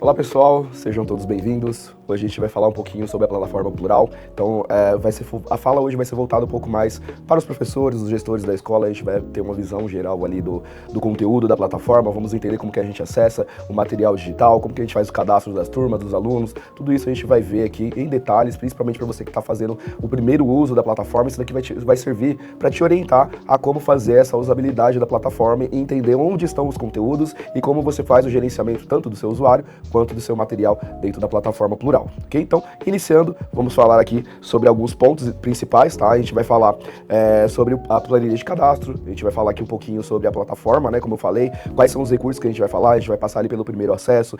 Olá pessoal, sejam todos bem-vindos. Hoje a gente vai falar um pouquinho sobre a plataforma Plural. Então, a fala hoje vai ser voltada um pouco mais para os professores, os gestores da escola. A gente vai ter uma visão geral ali do conteúdo da plataforma. Vamos entender como que a gente acessa o material digital, como que a gente faz o cadastro das turmas, dos alunos. Tudo isso a gente vai ver aqui em detalhes, principalmente para você que está fazendo o primeiro uso da plataforma. Isso daqui vai servir para te orientar a como fazer essa usabilidade da plataforma e entender onde estão os conteúdos e como você faz o gerenciamento tanto do seu usuário quanto do seu material dentro da plataforma Plural, ok? Então, iniciando, vamos falar aqui sobre alguns pontos principais, tá? A gente vai falar sobre a planilha de cadastro, a gente vai falar aqui um pouquinho sobre a plataforma, né? Como eu falei, quais são os recursos que a gente vai falar, a gente vai passar ali pelo primeiro acesso,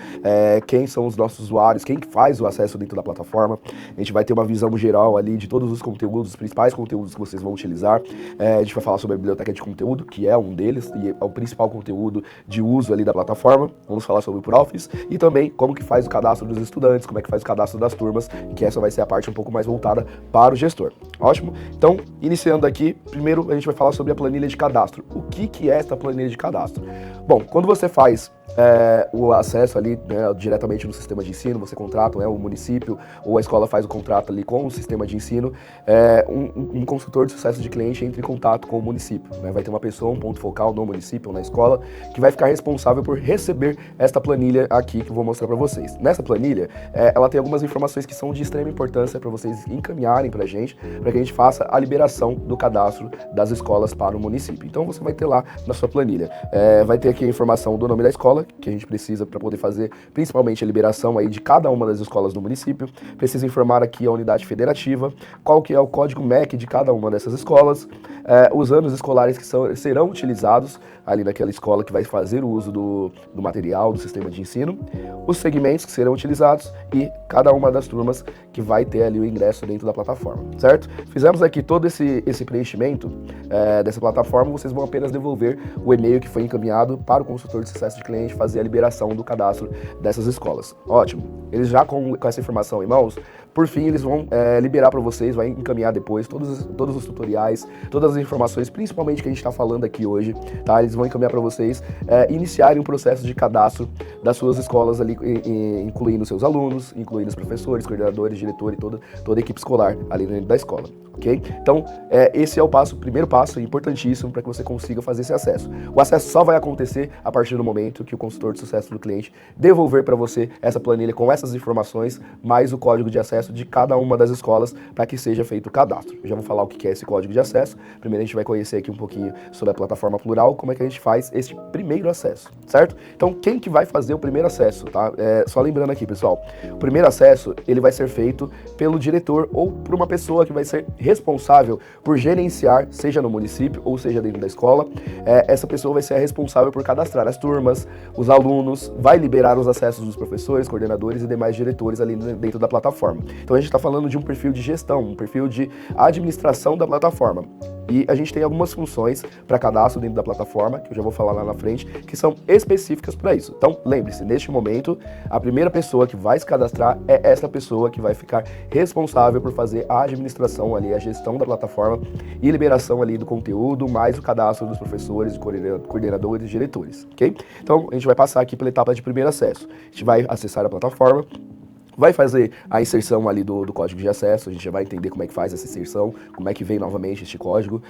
quem são os nossos usuários, quem faz o acesso dentro da plataforma, a gente vai ter uma visão geral ali de todos os conteúdos, os principais conteúdos que vocês vão utilizar, a gente vai falar sobre a biblioteca de conteúdo, que é um deles, e é o principal conteúdo de uso ali da plataforma, vamos falar sobre o Profis, e também como que faz o cadastro dos estudantes, como é que faz o cadastro das turmas, que essa vai ser a parte um pouco mais voltada para o gestor. Ótimo? Então, iniciando aqui, primeiro a gente vai falar sobre a planilha de cadastro. O que é esta planilha de cadastro? Bom, quando você faz o acesso ali, né, diretamente no sistema de ensino, você contrata o município ou a escola faz o contrato ali com o sistema de ensino, um consultor de sucesso de cliente entra em contato com o município, né, vai ter uma pessoa, um ponto focal no município ou na escola, que vai ficar responsável por receber esta planilha aqui que eu vou mostrar para vocês. Nessa planilha, ela tem algumas informações que são de extrema importância para vocês encaminharem para a gente gente faça a liberação do cadastro das escolas para o município. Então você vai ter lá na sua planilha, vai ter aqui a informação do nome da escola, que a gente precisa para poder fazer principalmente a liberação aí de cada uma das escolas do município. Precisa informar aqui a unidade federativa, qual que é o código MEC de cada uma dessas escolas, os anos escolares que serão utilizados ali naquela escola que vai fazer o uso do material, do sistema de ensino, os segmentos que serão utilizados e cada uma das turmas que vai ter ali o ingresso dentro da plataforma, certo? Fizemos aqui todo esse preenchimento dessa plataforma, vocês vão apenas devolver o e-mail que foi encaminhado para o consultor de sucesso de cliente fazer a liberação do cadastro dessas escolas. Ótimo. Eles já com essa informação em mãos, por fim eles vão liberar para vocês, vai encaminhar depois todos os tutoriais, todas as informações, principalmente que a gente está falando aqui hoje, tá? Eles vão encaminhar para vocês iniciarem um processo de cadastro das suas escolas ali, incluindo seus alunos, incluindo os professores, coordenadores, diretor e toda a equipe escolar ali dentro da escola. Ok? Então, esse é o primeiro passo, importantíssimo para que você consiga fazer esse acesso. O acesso só vai acontecer a partir do momento que o consultor de sucesso do cliente devolver para você essa planilha com essas informações, mais o código de acesso de cada uma das escolas para que seja feito o cadastro. Eu já vou falar o que é esse código de acesso. Primeiro a gente vai conhecer aqui um pouquinho sobre a plataforma Plural, como é que a gente faz esse primeiro acesso, certo? Então, quem que vai fazer o primeiro acesso, tá? Só lembrando aqui, pessoal, o primeiro acesso, ele vai ser feito pelo diretor ou por uma pessoa que vai ser responsável por gerenciar, seja no município ou seja dentro da escola. Essa pessoa vai ser a responsável por cadastrar as turmas, os alunos, vai liberar os acessos dos professores, coordenadores e demais diretores ali dentro da plataforma. Então a gente está falando de um perfil de gestão, um perfil de administração da plataforma. E a gente tem algumas funções para cadastro dentro da plataforma, que eu já vou falar lá na frente, que são específicas para isso. Então, lembre-se, neste momento, a primeira pessoa que vai se cadastrar é essa pessoa que vai ficar responsável por fazer a administração ali, a gestão da plataforma e liberação ali do conteúdo, mais o cadastro dos professores, coordenadores e diretores, ok? Então, a gente vai passar aqui pela etapa de primeiro acesso. A gente vai acessar a plataforma, vai fazer a inserção ali do código de acesso, a gente já vai entender como é que faz essa inserção, como é que vem novamente este código.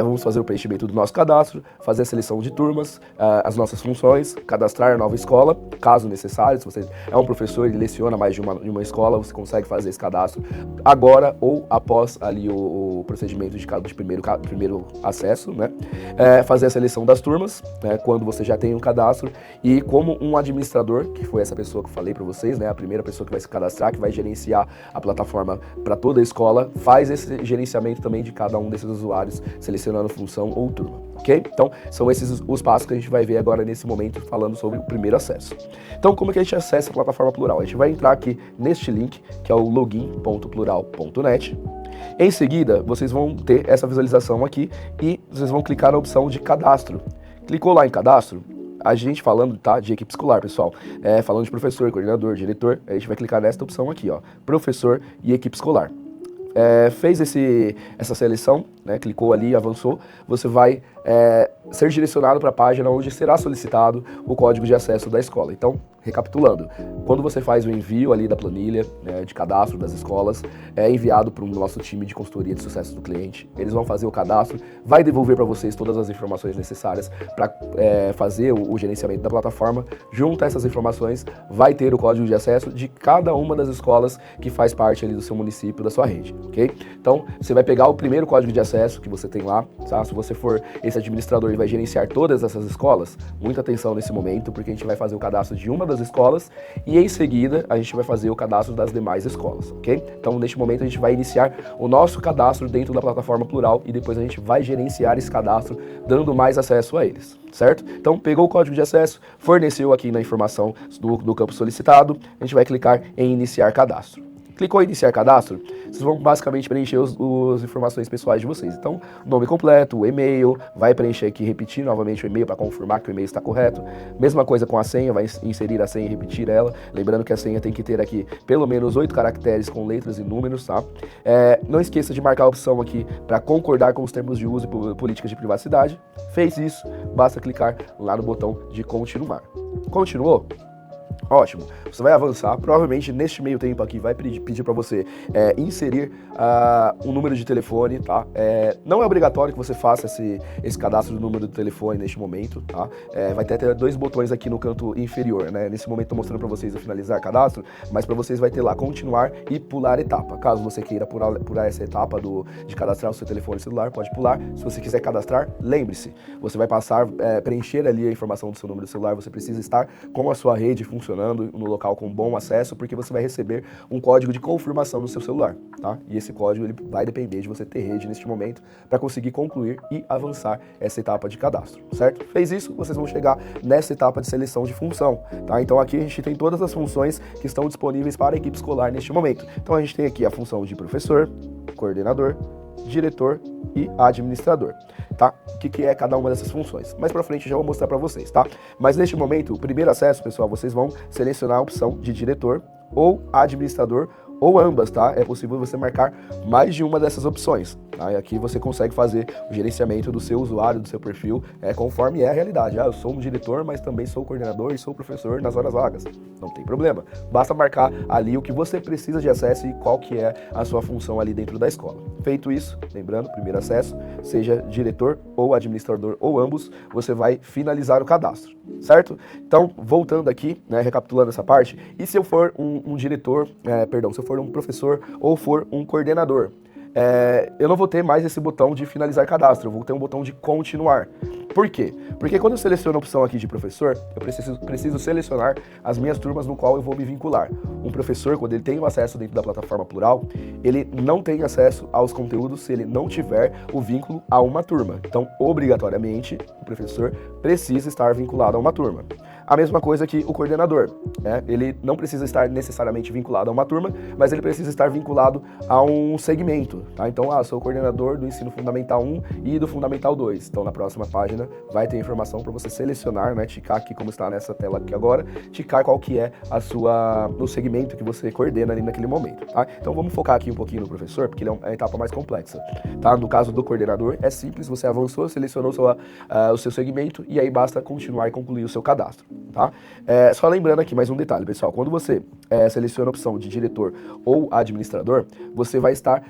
Vamos fazer o preenchimento do nosso cadastro, fazer a seleção de turmas, as nossas funções, cadastrar a nova escola, caso necessário. Se você é um professor e leciona mais de uma escola, você consegue fazer esse cadastro agora ou após ali o procedimento de primeiro acesso, né? Fazer a seleção das turmas, né? Quando você já tem um cadastro e como um administrador, que foi essa pessoa que eu falei para vocês, né? A primeira pessoa que vai se cadastrar, que vai gerenciar a plataforma para toda a escola, faz esse gerenciamento também de cada um desses usuários, selecionando função ou turma, ok? Então, são esses os passos que a gente vai ver agora nesse momento, falando sobre o primeiro acesso. Então, como é que a gente acessa a plataforma Plural? A gente vai entrar aqui neste link, que é o login.plural.net. Em seguida, vocês vão ter essa visualização aqui e vocês vão clicar na opção de cadastro. Clicou lá em cadastro, a gente falando, tá, de equipe escolar, pessoal, falando de professor, coordenador, diretor, a gente vai clicar nesta opção aqui, ó, professor e equipe escolar. Fez essa seleção, né, clicou ali, avançou, você vai ser direcionado para a página onde será solicitado o código de acesso da escola. Então, recapitulando, quando você faz o envio ali da planilha, né, de cadastro das escolas, é enviado para o nosso time de consultoria de sucesso do cliente. Eles vão fazer o cadastro, vai devolver para vocês todas as informações necessárias para fazer o gerenciamento da plataforma. Junto a essas informações, vai ter o código de acesso de cada uma das escolas que faz parte ali do seu município, da sua rede, ok? Então, você vai pegar o primeiro código de acesso que você tem lá, tá? Se você for esse administrador e vai gerenciar todas essas escolas, muita atenção nesse momento, porque a gente vai fazer o cadastro de uma das escolas e em seguida a gente vai fazer o cadastro das demais escolas, ok? Então, neste momento a gente vai iniciar o nosso cadastro dentro da plataforma Plural e depois a gente vai gerenciar esse cadastro, dando mais acesso a eles, certo? Então, pegou o código de acesso, forneceu aqui na informação do campo solicitado, a gente vai clicar em iniciar cadastro. Clicou em iniciar cadastro, vocês vão basicamente preencher as informações pessoais de vocês. Então, nome completo, o e-mail, vai preencher aqui, repetir novamente o e-mail para confirmar que o e-mail está correto. Mesma coisa com a senha, vai inserir a senha e repetir ela. Lembrando que a senha tem que ter aqui pelo menos 8 caracteres com letras e números, tá? Não esqueça de marcar a opção aqui para concordar com os termos de uso e políticas de privacidade. Fez isso, basta clicar lá no botão de continuar. Continuou? Ótimo, você vai avançar, provavelmente neste meio tempo aqui vai pedir para você inserir um número de telefone, tá? Não é obrigatório que você faça esse cadastro do número do telefone neste momento, tá? Vai ter até 2 botões aqui no canto inferior, né? Nesse momento estou mostrando para vocês o finalizar cadastro, mas para vocês vai ter lá continuar e pular etapa. Caso você queira pular essa etapa de cadastrar o seu telefone celular, pode pular. Se você quiser cadastrar, lembre-se, você vai preencher ali a informação do seu número de celular, você precisa estar com a sua rede funcionando no local com bom acesso, porque você vai receber um código de confirmação no seu celular, tá? E esse código ele vai depender de você ter rede neste momento para conseguir concluir e avançar essa etapa de cadastro, certo? Fez isso, vocês vão chegar nessa etapa de seleção de função, tá? Então aqui a gente tem todas as funções que estão disponíveis para a equipe escolar neste momento. Então a gente tem aqui a função de professor, coordenador, diretor e administrador, tá? O que é cada uma dessas funções? Mais pra frente eu já vou mostrar pra vocês, tá? Mas neste momento, o primeiro acesso, pessoal, vocês vão selecionar a opção de diretor ou administrador ou ambas, tá? É possível você marcar mais de uma dessas opções, tá? E aqui você consegue fazer o gerenciamento do seu usuário, do seu perfil, conforme é a realidade. Eu sou um diretor, mas também sou coordenador e sou professor nas horas vagas. Não tem problema. Basta marcar ali o que você precisa de acesso e qual que é a sua função ali dentro da escola. Feito isso, lembrando, primeiro acesso, seja diretor ou administrador ou ambos, você vai finalizar o cadastro, certo? Então, voltando aqui, né, recapitulando essa parte, e se eu for um diretor, se eu for um professor ou for um coordenador, eu não vou ter mais esse botão de finalizar cadastro, eu vou ter um botão de continuar. Por quê? Porque quando eu seleciono a opção aqui de professor, eu preciso selecionar as minhas turmas no qual eu vou me vincular. Um professor, quando ele tem o acesso dentro da plataforma Plural, ele não tem acesso aos conteúdos se ele não tiver o vínculo a uma turma. Então, obrigatoriamente, o professor precisa estar vinculado a uma turma. A mesma coisa que o coordenador, né? Ele não precisa estar necessariamente vinculado a uma turma, mas ele precisa estar vinculado a um segmento, tá? Então, eu sou o coordenador do ensino fundamental 1 e do fundamental 2. Então, na próxima página vai ter informação para você selecionar, né? Ticar aqui como está nessa tela aqui agora, ticar qual que é o segmento que você coordena ali naquele momento, tá? Então, vamos focar aqui um pouquinho no professor, porque ele é a etapa mais complexa, tá? No caso do coordenador, é simples, você avançou, selecionou o seu segmento e aí basta continuar e concluir o seu cadastro, tá? Só lembrando aqui mais um detalhe, pessoal, quando você seleciona a opção de diretor ou administrador, você vai estar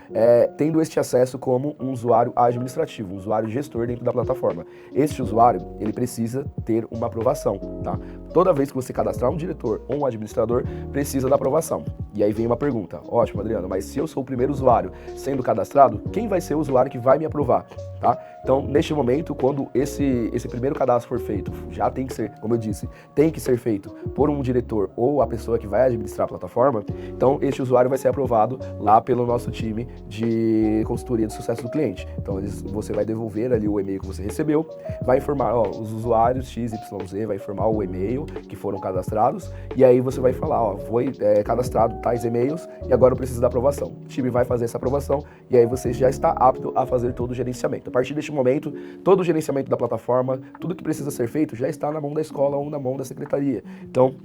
tendo este acesso como um usuário administrativo, um usuário gestor dentro da plataforma. Este usuário, ele precisa ter uma aprovação, tá? Toda vez que você cadastrar um diretor ou um administrador, precisa da aprovação. E aí vem uma pergunta, ótimo, Adriano, mas se eu sou o primeiro usuário sendo cadastrado, quem vai ser o usuário que vai me aprovar, tá? Então, neste momento, quando esse primeiro cadastro for feito, já tem que ser, como eu disse, tem que ser feito por um diretor ou a pessoa que vai administrar a plataforma, então este usuário vai ser aprovado lá pelo nosso time de consultoria de sucesso do cliente. Então, você vai devolver ali o e-mail que você recebeu, vai informar, os usuários XYZ, vai informar o e-mail que foram cadastrados, e aí você vai falar, foi cadastrado tais e-mails e agora eu preciso da aprovação. O time vai fazer essa aprovação e aí você já está apto a fazer todo o gerenciamento. A partir deste momento, todo o gerenciamento da plataforma, tudo que precisa ser feito já está na mão da escola ou na mão da secretaria. Então,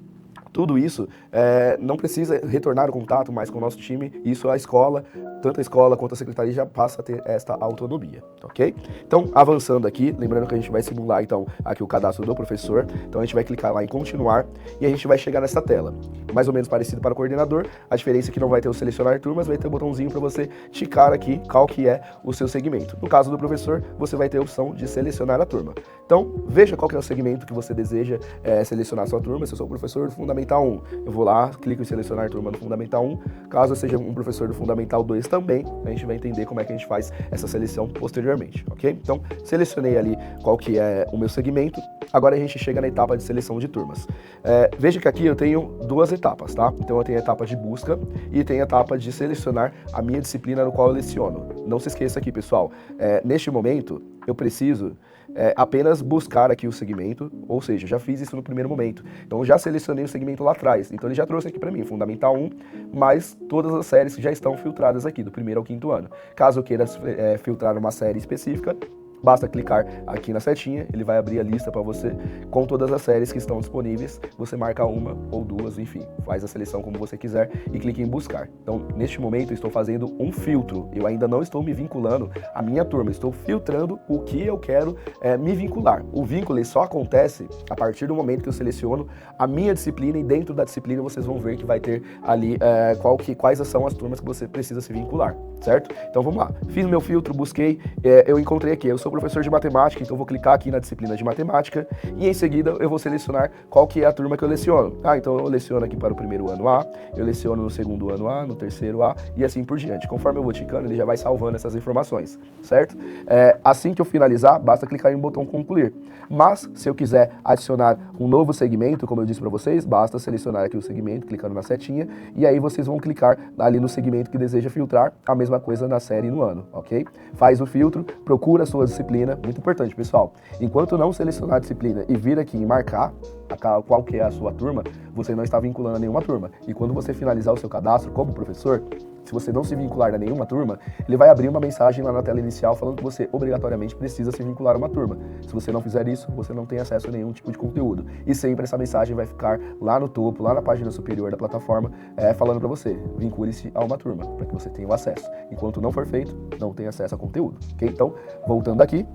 Tudo isso não precisa retornar o contato mais com o nosso time, isso a escola, tanto a escola quanto a secretaria já passa a ter esta autonomia, ok? Então, avançando aqui, lembrando que a gente vai simular então aqui o cadastro do professor, então a gente vai clicar lá em continuar e a gente vai chegar nessa tela, mais ou menos parecido para o coordenador, a diferença é que não vai ter o selecionar turmas, vai ter o botãozinho para você ticar aqui qual que é o seu segmento. No caso do professor, você vai ter a opção de selecionar a turma. Então, veja qual que é o segmento que você deseja selecionar a sua turma. Se eu sou o professor do Fundamental 1, eu vou lá, clico em selecionar a turma do Fundamental 1. Caso eu seja um professor do Fundamental 2 também, a gente vai entender como é que a gente faz essa seleção posteriormente, ok? Então, selecionei ali qual que é o meu segmento. Agora a gente chega na etapa de seleção de turmas. Veja que aqui eu tenho duas etapas, tá? Então eu tenho a etapa de busca e tenho a etapa de selecionar a minha disciplina no qual eu leciono. Não se esqueça aqui, pessoal, neste momento eu preciso apenas buscar aqui o segmento, ou seja, já fiz isso no primeiro momento. Então eu já selecionei o segmento lá atrás. Então ele já trouxe aqui para mim, Fundamental 1, mais todas as séries que já estão filtradas aqui, do primeiro ao quinto ano. Caso eu queira filtrar uma série específica, basta clicar aqui na setinha, ele vai abrir a lista para você com todas as séries que estão disponíveis. Você marca uma ou duas, enfim, faz a seleção como você quiser e clique em buscar. Então, neste momento, eu estou fazendo um filtro. Eu ainda não estou me vinculando à minha turma, estou filtrando o que eu quero me vincular. O vínculo ele só acontece a partir do momento que eu seleciono a minha disciplina e dentro da disciplina vocês vão ver que vai ter ali quais são as turmas que você precisa se vincular, certo? Então, vamos lá. Fiz meu filtro, busquei, eu encontrei aqui, eu sou professor de matemática, então vou clicar aqui na disciplina de matemática e em seguida eu vou selecionar qual que é a turma que eu leciono. Então eu leciono aqui para o primeiro ano A, eu leciono no segundo ano A, no terceiro A e assim por diante. Conforme eu vou ticando, ele já vai salvando essas informações, certo? Assim que eu finalizar, basta clicar em um botão concluir. Mas, se eu quiser adicionar um novo segmento, como eu disse para vocês, basta selecionar aqui o segmento, clicando na setinha, e aí vocês vão clicar ali no segmento que deseja filtrar, a mesma coisa na série e no ano, ok? Faz o filtro, procura a sua disciplina, muito importante, pessoal. Enquanto não selecionar a disciplina e vir aqui e marcar qual que é a sua turma, você não está vinculando a nenhuma turma. E quando você finalizar o seu cadastro como professor, se você não se vincular a nenhuma turma, ele vai abrir uma mensagem lá na tela inicial falando que você obrigatoriamente precisa se vincular a uma turma. Se você não fizer isso, você não tem acesso a nenhum tipo de conteúdo. E sempre essa mensagem vai ficar lá no topo, lá na página superior da plataforma, falando para você, vincule-se a uma turma, para que você tenha o acesso. Enquanto não for feito, não tem acesso a conteúdo. Okay? Então, voltando aqui,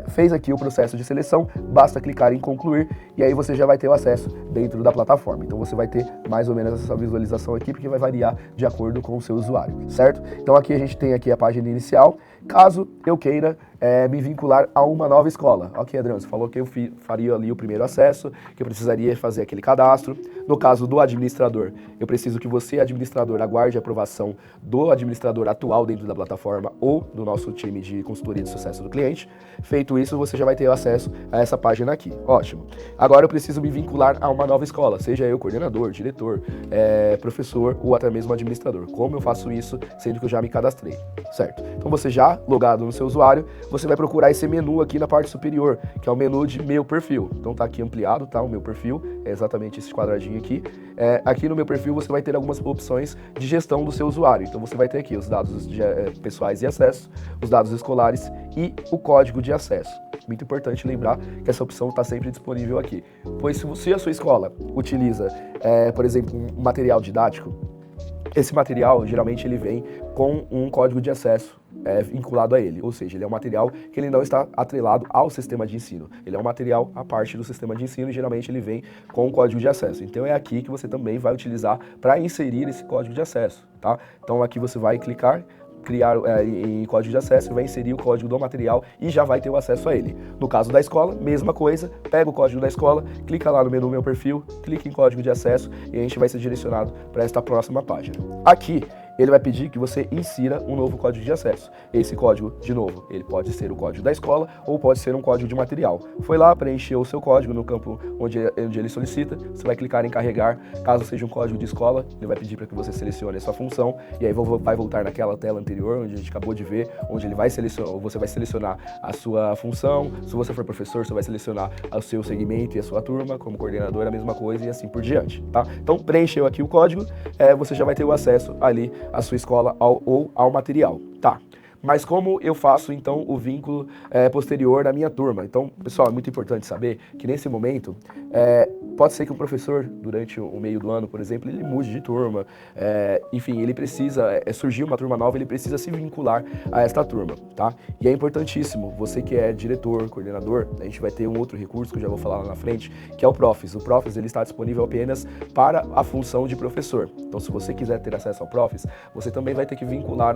fez aqui o processo de seleção, basta clicar em concluir e aí você já vai ter o acesso dentro da plataforma. Então você vai ter mais ou menos essa visualização aqui, porque vai variar de acordo com o seu usuário, certo? Então aqui a gente tem aqui a página inicial, caso eu queira me vincular a uma nova escola. Ok, Adriano, você falou que eu faria ali o primeiro acesso, que eu precisaria fazer aquele cadastro. No caso do administrador, eu preciso que você, administrador, aguarde a aprovação do administrador atual dentro da plataforma ou do nosso time de consultoria de sucesso do cliente. Feito isso, você já vai ter acesso a essa página aqui. Ótimo. Agora eu preciso me vincular a uma nova escola, seja eu coordenador, diretor, professor ou até mesmo administrador. Como eu faço isso, sendo que eu já me cadastrei, certo? Então você já logado no seu usuário, você vai procurar esse menu aqui na parte superior, que é o menu de meu perfil. Então tá aqui ampliado, tá? O meu perfil é exatamente esse quadradinho aqui. Aqui no meu perfil você vai ter algumas opções de gestão do seu usuário. Então você vai ter aqui os dados pessoais e acesso, os dados escolares e o código de acesso. Muito importante lembrar que essa opção está sempre disponível aqui. Pois se a sua escola utiliza, por exemplo, um material didático, esse material geralmente ele vem com um código de acesso vinculado a ele, ou seja, ele é um material que ele não está atrelado ao sistema de ensino, ele é um material à parte do sistema de ensino e geralmente ele vem com um código de acesso. Então é aqui que você também vai utilizar para inserir esse código de acesso, tá? Então aqui você vai clicar, criar em código de acesso, vai inserir o código do material e já vai ter o acesso a ele. No caso da escola, mesma coisa, pega o código da escola, clica lá no menu Meu Perfil, clica em código de acesso e a gente vai ser direcionado para esta próxima página. Aqui, ele vai pedir que você insira um novo código de acesso. Esse código, de novo, ele pode ser o código da escola ou pode ser um código de material. Foi lá, preencheu o seu código no campo onde ele solicita, você vai clicar em carregar. Caso seja um código de escola, ele vai pedir para que você selecione a sua função e aí vai voltar naquela tela anterior onde a gente acabou de ver, onde ele vai você vai selecionar a sua função. Se você for professor, você vai selecionar o seu segmento e a sua turma, como coordenador a mesma coisa e assim por diante, tá? Então preencheu aqui o código, você já vai ter o acesso ali à sua escola ou ao material, tá? Mas como eu faço, então, o vínculo posterior da minha turma? Então, pessoal, é muito importante saber que nesse momento, pode ser que um professor, durante o meio do ano, por exemplo, ele mude de turma, enfim, ele precisa, surgir uma turma nova, ele precisa se vincular a esta turma, tá? E é importantíssimo, você que é diretor, coordenador, a gente vai ter um outro recurso que eu já vou falar lá na frente, que é o Profis. O Profis, ele está disponível apenas para a função de professor. Então, se você quiser ter acesso ao Profis, você também vai ter que vincular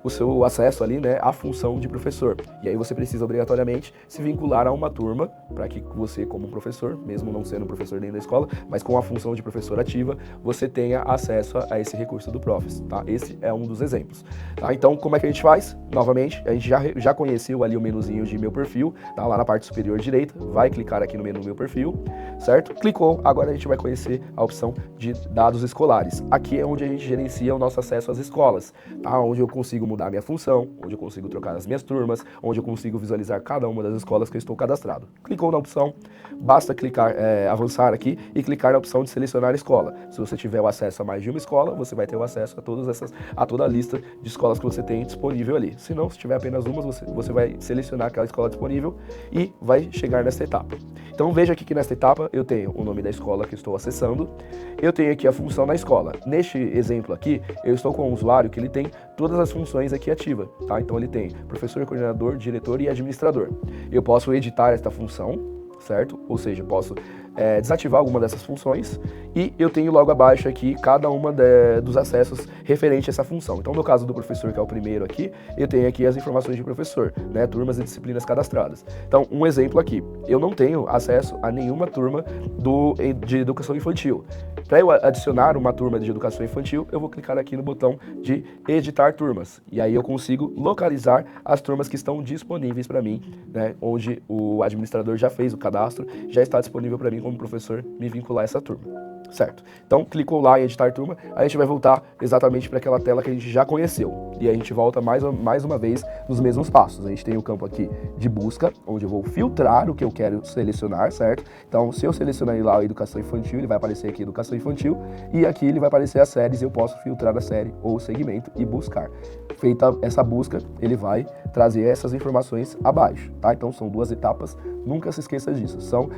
o seu acesso ali, né, à função de professor. E aí você precisa obrigatoriamente se vincular a uma turma para que você, como professor, mesmo não sendo professor dentro da escola, mas com a função de professor ativa, você tenha acesso a esse recurso do Profis, tá? Esse é um dos exemplos, tá? Então, como é que a gente faz? Novamente, a gente já conheceu ali o menuzinho de meu perfil, tá lá na parte superior direita, vai clicar aqui no menu meu perfil, certo? Clicou, agora a gente vai conhecer a opção de dados escolares. Aqui é onde a gente gerencia o nosso acesso às escolas, tá? Onde eu consigo mudar minha função, onde eu consigo trocar as minhas turmas, onde eu consigo visualizar cada uma das escolas que eu estou cadastrado. Clicou na opção, basta clicar, avançar aqui e clicar na opção de selecionar escola. Se você tiver o acesso a mais de uma escola, você vai ter o acesso a toda a lista de escolas que você tem disponível ali. Se não, se tiver apenas uma, você vai selecionar aquela escola disponível e vai chegar nessa etapa. Então veja aqui que nesta etapa eu tenho o nome da escola que estou acessando, eu tenho aqui a função na escola. Neste exemplo aqui, eu estou com um usuário que ele tem todas as funções aqui ativas, tá? Então ele tem professor, coordenador, diretor e administrador. Eu posso editar esta função, certo? Ou seja, posso desativar alguma dessas funções e eu tenho logo abaixo aqui cada uma dos acessos referente a essa função. Então, no caso do professor, que é o primeiro aqui, eu tenho aqui as informações de professor, né, turmas e disciplinas cadastradas. Então, um exemplo aqui, eu não tenho acesso a nenhuma turma de educação infantil. Para eu adicionar uma turma de educação infantil, eu vou clicar aqui no botão de editar turmas. E aí eu consigo localizar as turmas que estão disponíveis para mim, né, onde o administrador já fez o cadastro, já está disponível para mim como professor me vincular a essa turma, certo? Então, clicou lá em editar turma, a gente vai voltar exatamente para aquela tela que a gente já conheceu. E a gente volta mais uma vez nos mesmos passos. A gente tem o campo aqui de busca, onde eu vou filtrar o que eu quero selecionar, certo? Então, se eu selecionar lá a educação infantil, ele vai aparecer aqui educação infantil, e aqui ele vai aparecer as séries, e eu posso filtrar a série ou o segmento e buscar. Feita essa busca, ele vai trazer essas informações abaixo, tá? Então, são duas etapas, nunca se esqueça disso. São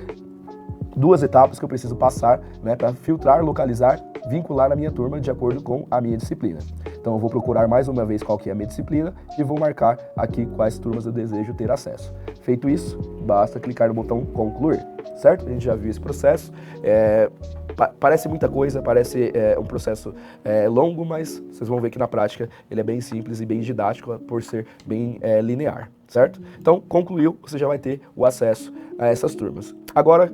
duas etapas que eu preciso passar, né, para filtrar, localizar, vincular a minha turma de acordo com a minha disciplina. Então eu vou procurar mais uma vez qual que é a minha disciplina e vou marcar aqui quais turmas eu desejo ter acesso. Feito isso, basta clicar no botão concluir, certo? A gente já viu esse processo. Parece muita coisa, parece um processo longo, mas vocês vão ver que na prática ele é bem simples e bem didático por ser bem linear, certo? Então, concluiu, você já vai ter o acesso a essas turmas. Agora,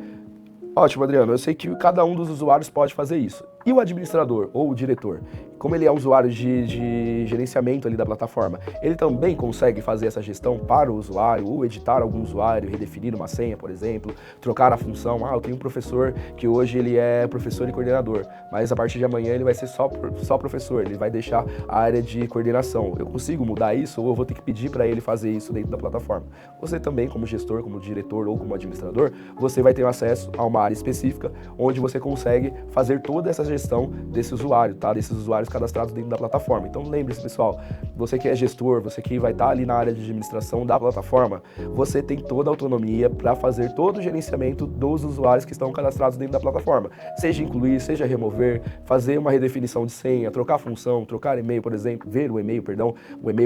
ótimo, Adriano, eu sei que cada um dos usuários pode fazer isso. E o administrador ou o diretor, como ele é um usuário de gerenciamento ali da plataforma, ele também consegue fazer essa gestão para o usuário, ou editar algum usuário, redefinir uma senha, por exemplo, trocar a função. Eu tenho um professor que hoje ele é professor e coordenador, mas a partir de amanhã ele vai ser só professor, ele vai deixar a área de coordenação. Eu consigo mudar isso ou eu vou ter que pedir para ele fazer isso dentro da plataforma? Você também, como gestor, como diretor ou como administrador, você vai ter acesso a uma área específica onde você consegue fazer toda essa gestão desse usuário, tá? Desses usuários cadastrados dentro da plataforma. Então lembre-se, pessoal, você que é gestor, você que vai estar ali na área de administração da plataforma, você tem toda a autonomia para fazer todo o gerenciamento dos usuários que estão cadastrados dentro da plataforma. Seja incluir, seja remover, fazer uma redefinição de senha, trocar função, trocar e-mail, por exemplo, ver o e-mail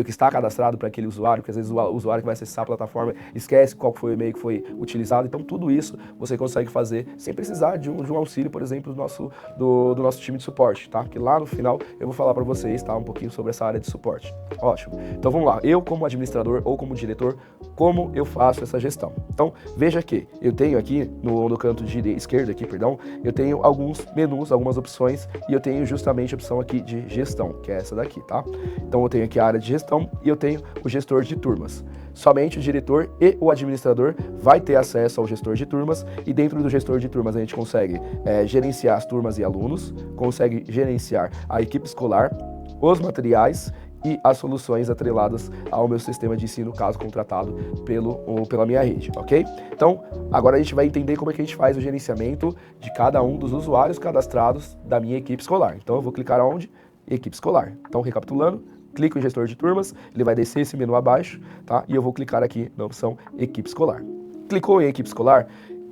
que está cadastrado para aquele usuário, porque às vezes o usuário que vai acessar a plataforma esquece qual foi o e-mail que foi utilizado. Então tudo isso você consegue fazer sem precisar de um auxílio, por exemplo, do nosso time de suporte, tá? Que lá no final eu vou falar para vocês, tá? Um pouquinho sobre essa área de suporte. Ótimo. Então vamos lá. Eu, como administrador ou como diretor, como eu faço essa gestão? Então, veja que eu tenho aqui no canto esquerdo aqui, perdão, eu tenho alguns menus, algumas opções, e eu tenho justamente a opção aqui de gestão, que é essa daqui, tá? Então eu tenho aqui a área de gestão e eu tenho o gestor de turmas. Somente o diretor e o administrador vai ter acesso ao gestor de turmas, e dentro do gestor de turmas a gente consegue gerenciar as turmas e alunos, consegue gerenciar a equipe escolar, os materiais e as soluções atreladas ao meu sistema de ensino, caso contratado pela minha rede, ok? Então, agora a gente vai entender como é que a gente faz o gerenciamento de cada um dos usuários cadastrados da minha equipe escolar. Então, eu vou clicar onde? Equipe escolar. Então, recapitulando, clico em gestor de turmas, ele vai descer esse menu abaixo, tá? E eu vou clicar aqui na opção equipe escolar. Clicou em equipe escolar,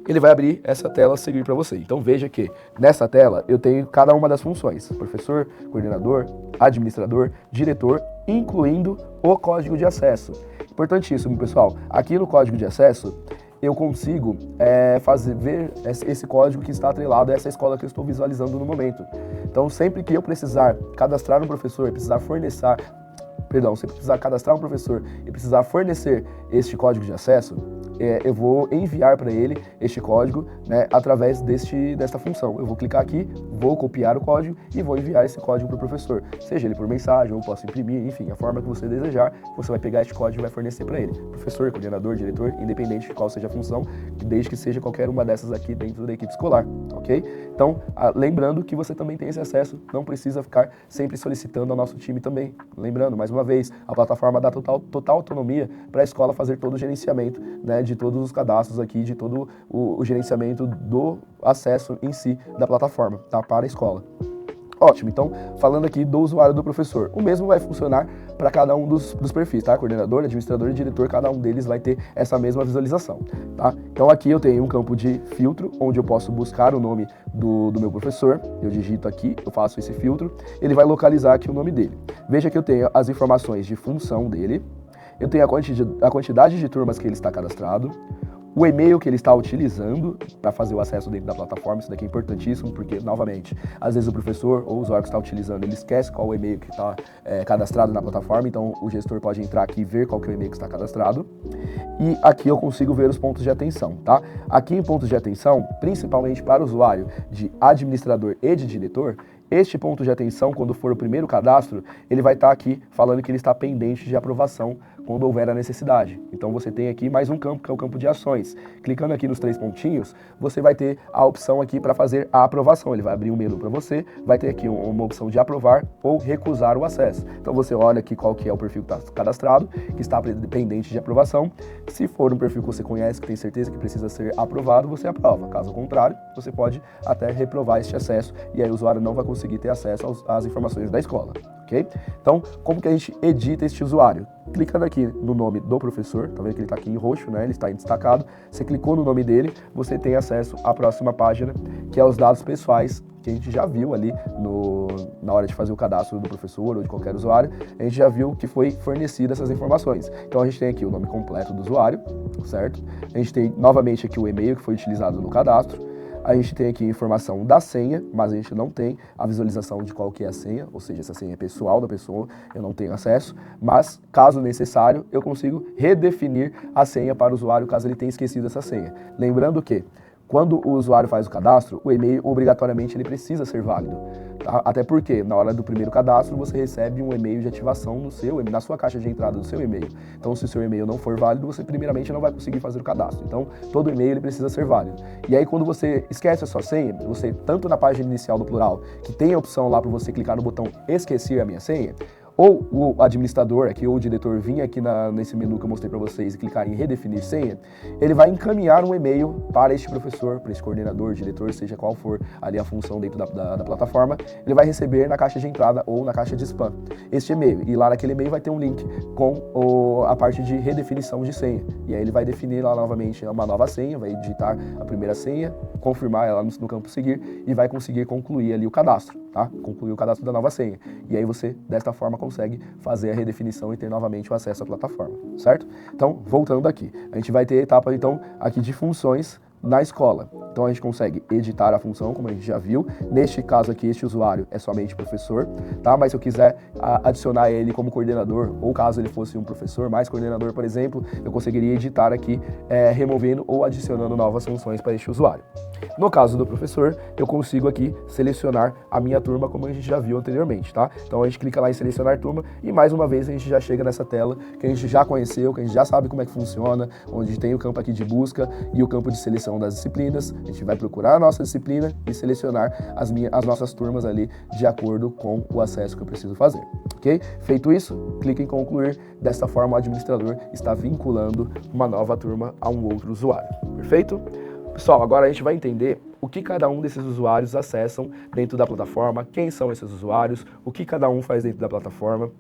ele vai abrir essa tela a seguir para você. Então veja que nessa tela eu tenho cada uma das funções: professor, coordenador, administrador, diretor, incluindo o código de acesso. Importantíssimo, pessoal. Aqui no código de acesso eu consigo ver esse código que está atrelado a essa escola que eu estou visualizando no momento. Então sempre que eu precisar cadastrar um professor, se precisar cadastrar um professor e precisar fornecer este código de acesso, eu vou enviar para ele este código, né, através desta função. Eu vou clicar aqui, vou copiar o código e vou enviar esse código para o professor, seja ele por mensagem ou posso imprimir, enfim, a forma que você desejar, você vai pegar este código e vai fornecer para ele. Professor, coordenador, diretor, independente de qual seja a função, desde que seja qualquer uma dessas aqui dentro da equipe escolar, ok? Então, lembrando que você também tem esse acesso, não precisa ficar sempre solicitando ao nosso time também. Lembrando, mais uma vez, a plataforma dá total autonomia para a escola fazer todo o gerenciamento, né, de todos os cadastros aqui, de todo o gerenciamento do acesso em si da plataforma, tá, para a escola. Ótimo, então, falando aqui do usuário do professor, o mesmo vai funcionar para cada um dos perfis, tá? Coordenador, administrador e diretor, cada um deles vai ter essa mesma visualização, tá? Então aqui eu tenho um campo de filtro, onde eu posso buscar o nome do meu professor, eu digito aqui, eu faço esse filtro, ele vai localizar aqui o nome dele. Veja que eu tenho as informações de função dele, eu tenho a quantidade de turmas que ele está cadastrado, o e-mail que ele está utilizando para fazer o acesso dentro da plataforma. Isso daqui é importantíssimo, porque, novamente, às vezes o professor ou o usuário que está utilizando, ele esquece qual o e-mail que está cadastrado na plataforma, então o gestor pode entrar aqui e ver qual que é o e-mail que está cadastrado. E aqui eu consigo ver os pontos de atenção, tá? Aqui em pontos de atenção, principalmente para o usuário de administrador e de diretor, este ponto de atenção, quando for o primeiro cadastro, ele vai estar aqui falando que ele está pendente de aprovação quando houver a necessidade. Então você tem aqui mais um campo, que é o campo de ações. Clicando aqui nos 3 pontinhos, você vai ter a opção aqui para fazer a aprovação. Ele vai abrir um menu para você, vai ter aqui uma opção de aprovar ou recusar o acesso. Então você olha aqui qual que é o perfil que está cadastrado, que está pendente de aprovação. Se for um perfil que você conhece, que tem certeza que precisa ser aprovado, você aprova. Caso contrário, você pode até reprovar este acesso e aí o usuário não vai conseguir ter acesso às informações da escola, ok? Então, como que a gente edita este usuário? Clicando aqui no nome do professor, tá vendo que ele está aqui em roxo, né? Ele está em destacado. Você clicou no nome dele, você tem acesso à próxima página, que é os dados pessoais, que a gente já viu ali na hora de fazer o cadastro do professor ou de qualquer usuário, a gente já viu que foi fornecida essas informações. Então a gente tem aqui o nome completo do usuário, certo? A gente tem novamente aqui o e-mail que foi utilizado no cadastro. A gente tem aqui a informação da senha, mas a gente não tem a visualização de qual que é a senha, ou seja, essa senha é pessoal da pessoa, eu não tenho acesso, mas caso necessário, eu consigo redefinir a senha para o usuário caso ele tenha esquecido essa senha. Lembrando que quando o usuário faz o cadastro, o e-mail obrigatoriamente ele precisa ser válido, tá? Até porque na hora do primeiro cadastro você recebe um e-mail de ativação na sua caixa de entrada do seu e-mail. Então se o seu e-mail não for válido, você primeiramente não vai conseguir fazer o cadastro. Então todo e-mail ele precisa ser válido. E aí quando você esquece a sua senha, você tanto na página inicial do Plural, que tem a opção lá para você clicar no botão esquecer a minha senha, ou o administrador aqui, ou o diretor vir aqui nesse menu que eu mostrei para vocês e clicar em redefinir senha, ele vai encaminhar um e-mail para este professor, para esse coordenador, diretor, seja qual for ali a função dentro da plataforma, ele vai receber na caixa de entrada ou na caixa de spam este e-mail. E lá naquele e-mail vai ter um link com a parte de redefinição de senha. E aí ele vai definir lá novamente uma nova senha, vai digitar a primeira senha, confirmar ela no campo seguir e vai conseguir concluir ali o cadastro, tá? Concluir o cadastro da nova senha. E aí você, desta forma, consegue fazer a redefinição e ter novamente o acesso à plataforma, certo? Então, voltando aqui, a gente vai ter a etapa, então, aqui de funções na escola. Então a gente consegue editar a função, como a gente já viu. Neste caso aqui, este usuário é somente professor, tá? Mas se eu quiser adicionar ele como coordenador, ou caso ele fosse um professor mais coordenador, por exemplo, eu conseguiria editar aqui, removendo ou adicionando novas funções para este usuário. No caso do professor, eu consigo aqui selecionar a minha turma, como a gente já viu anteriormente, tá? Então a gente clica lá em selecionar turma e mais uma vez a gente já chega nessa tela que a gente já conheceu, que a gente já sabe como é que funciona, onde tem o campo aqui de busca e o campo de seleção das disciplinas. A gente vai procurar a nossa disciplina e selecionar as nossas turmas ali de acordo com o acesso que eu preciso fazer, ok? Feito isso, clique em concluir. Desta forma, o administrador está vinculando uma nova turma a um outro usuário, perfeito? Pessoal, agora a gente vai entender o que cada um desses usuários acessam dentro da plataforma, quem são esses usuários, o que cada um faz dentro da plataforma.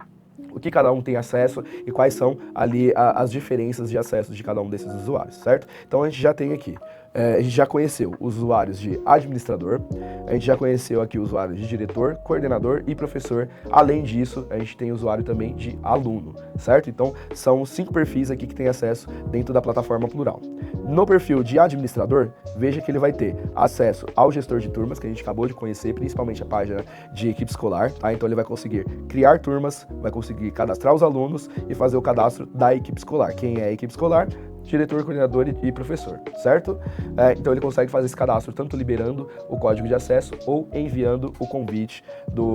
o que cada um tem acesso e quais são ali as diferenças de acesso de cada um desses usuários, certo? Então a gente já tem aqui, a gente já conheceu usuários de administrador, a gente já conheceu aqui usuários de diretor, coordenador e professor. Além disso, a gente tem usuário também de aluno, certo? Então são 5 perfis aqui que tem acesso dentro da plataforma Plural. No perfil de administrador, veja que ele vai ter acesso ao gestor de turmas, que a gente acabou de conhecer, principalmente a página de equipe escolar, tá? Então ele vai conseguir criar turmas, vai conseguir cadastrar os alunos e fazer o cadastro da equipe escolar. Quem é a equipe escolar? Diretor, coordenador e professor, certo? Então ele consegue fazer esse cadastro tanto liberando o código de acesso ou enviando o convite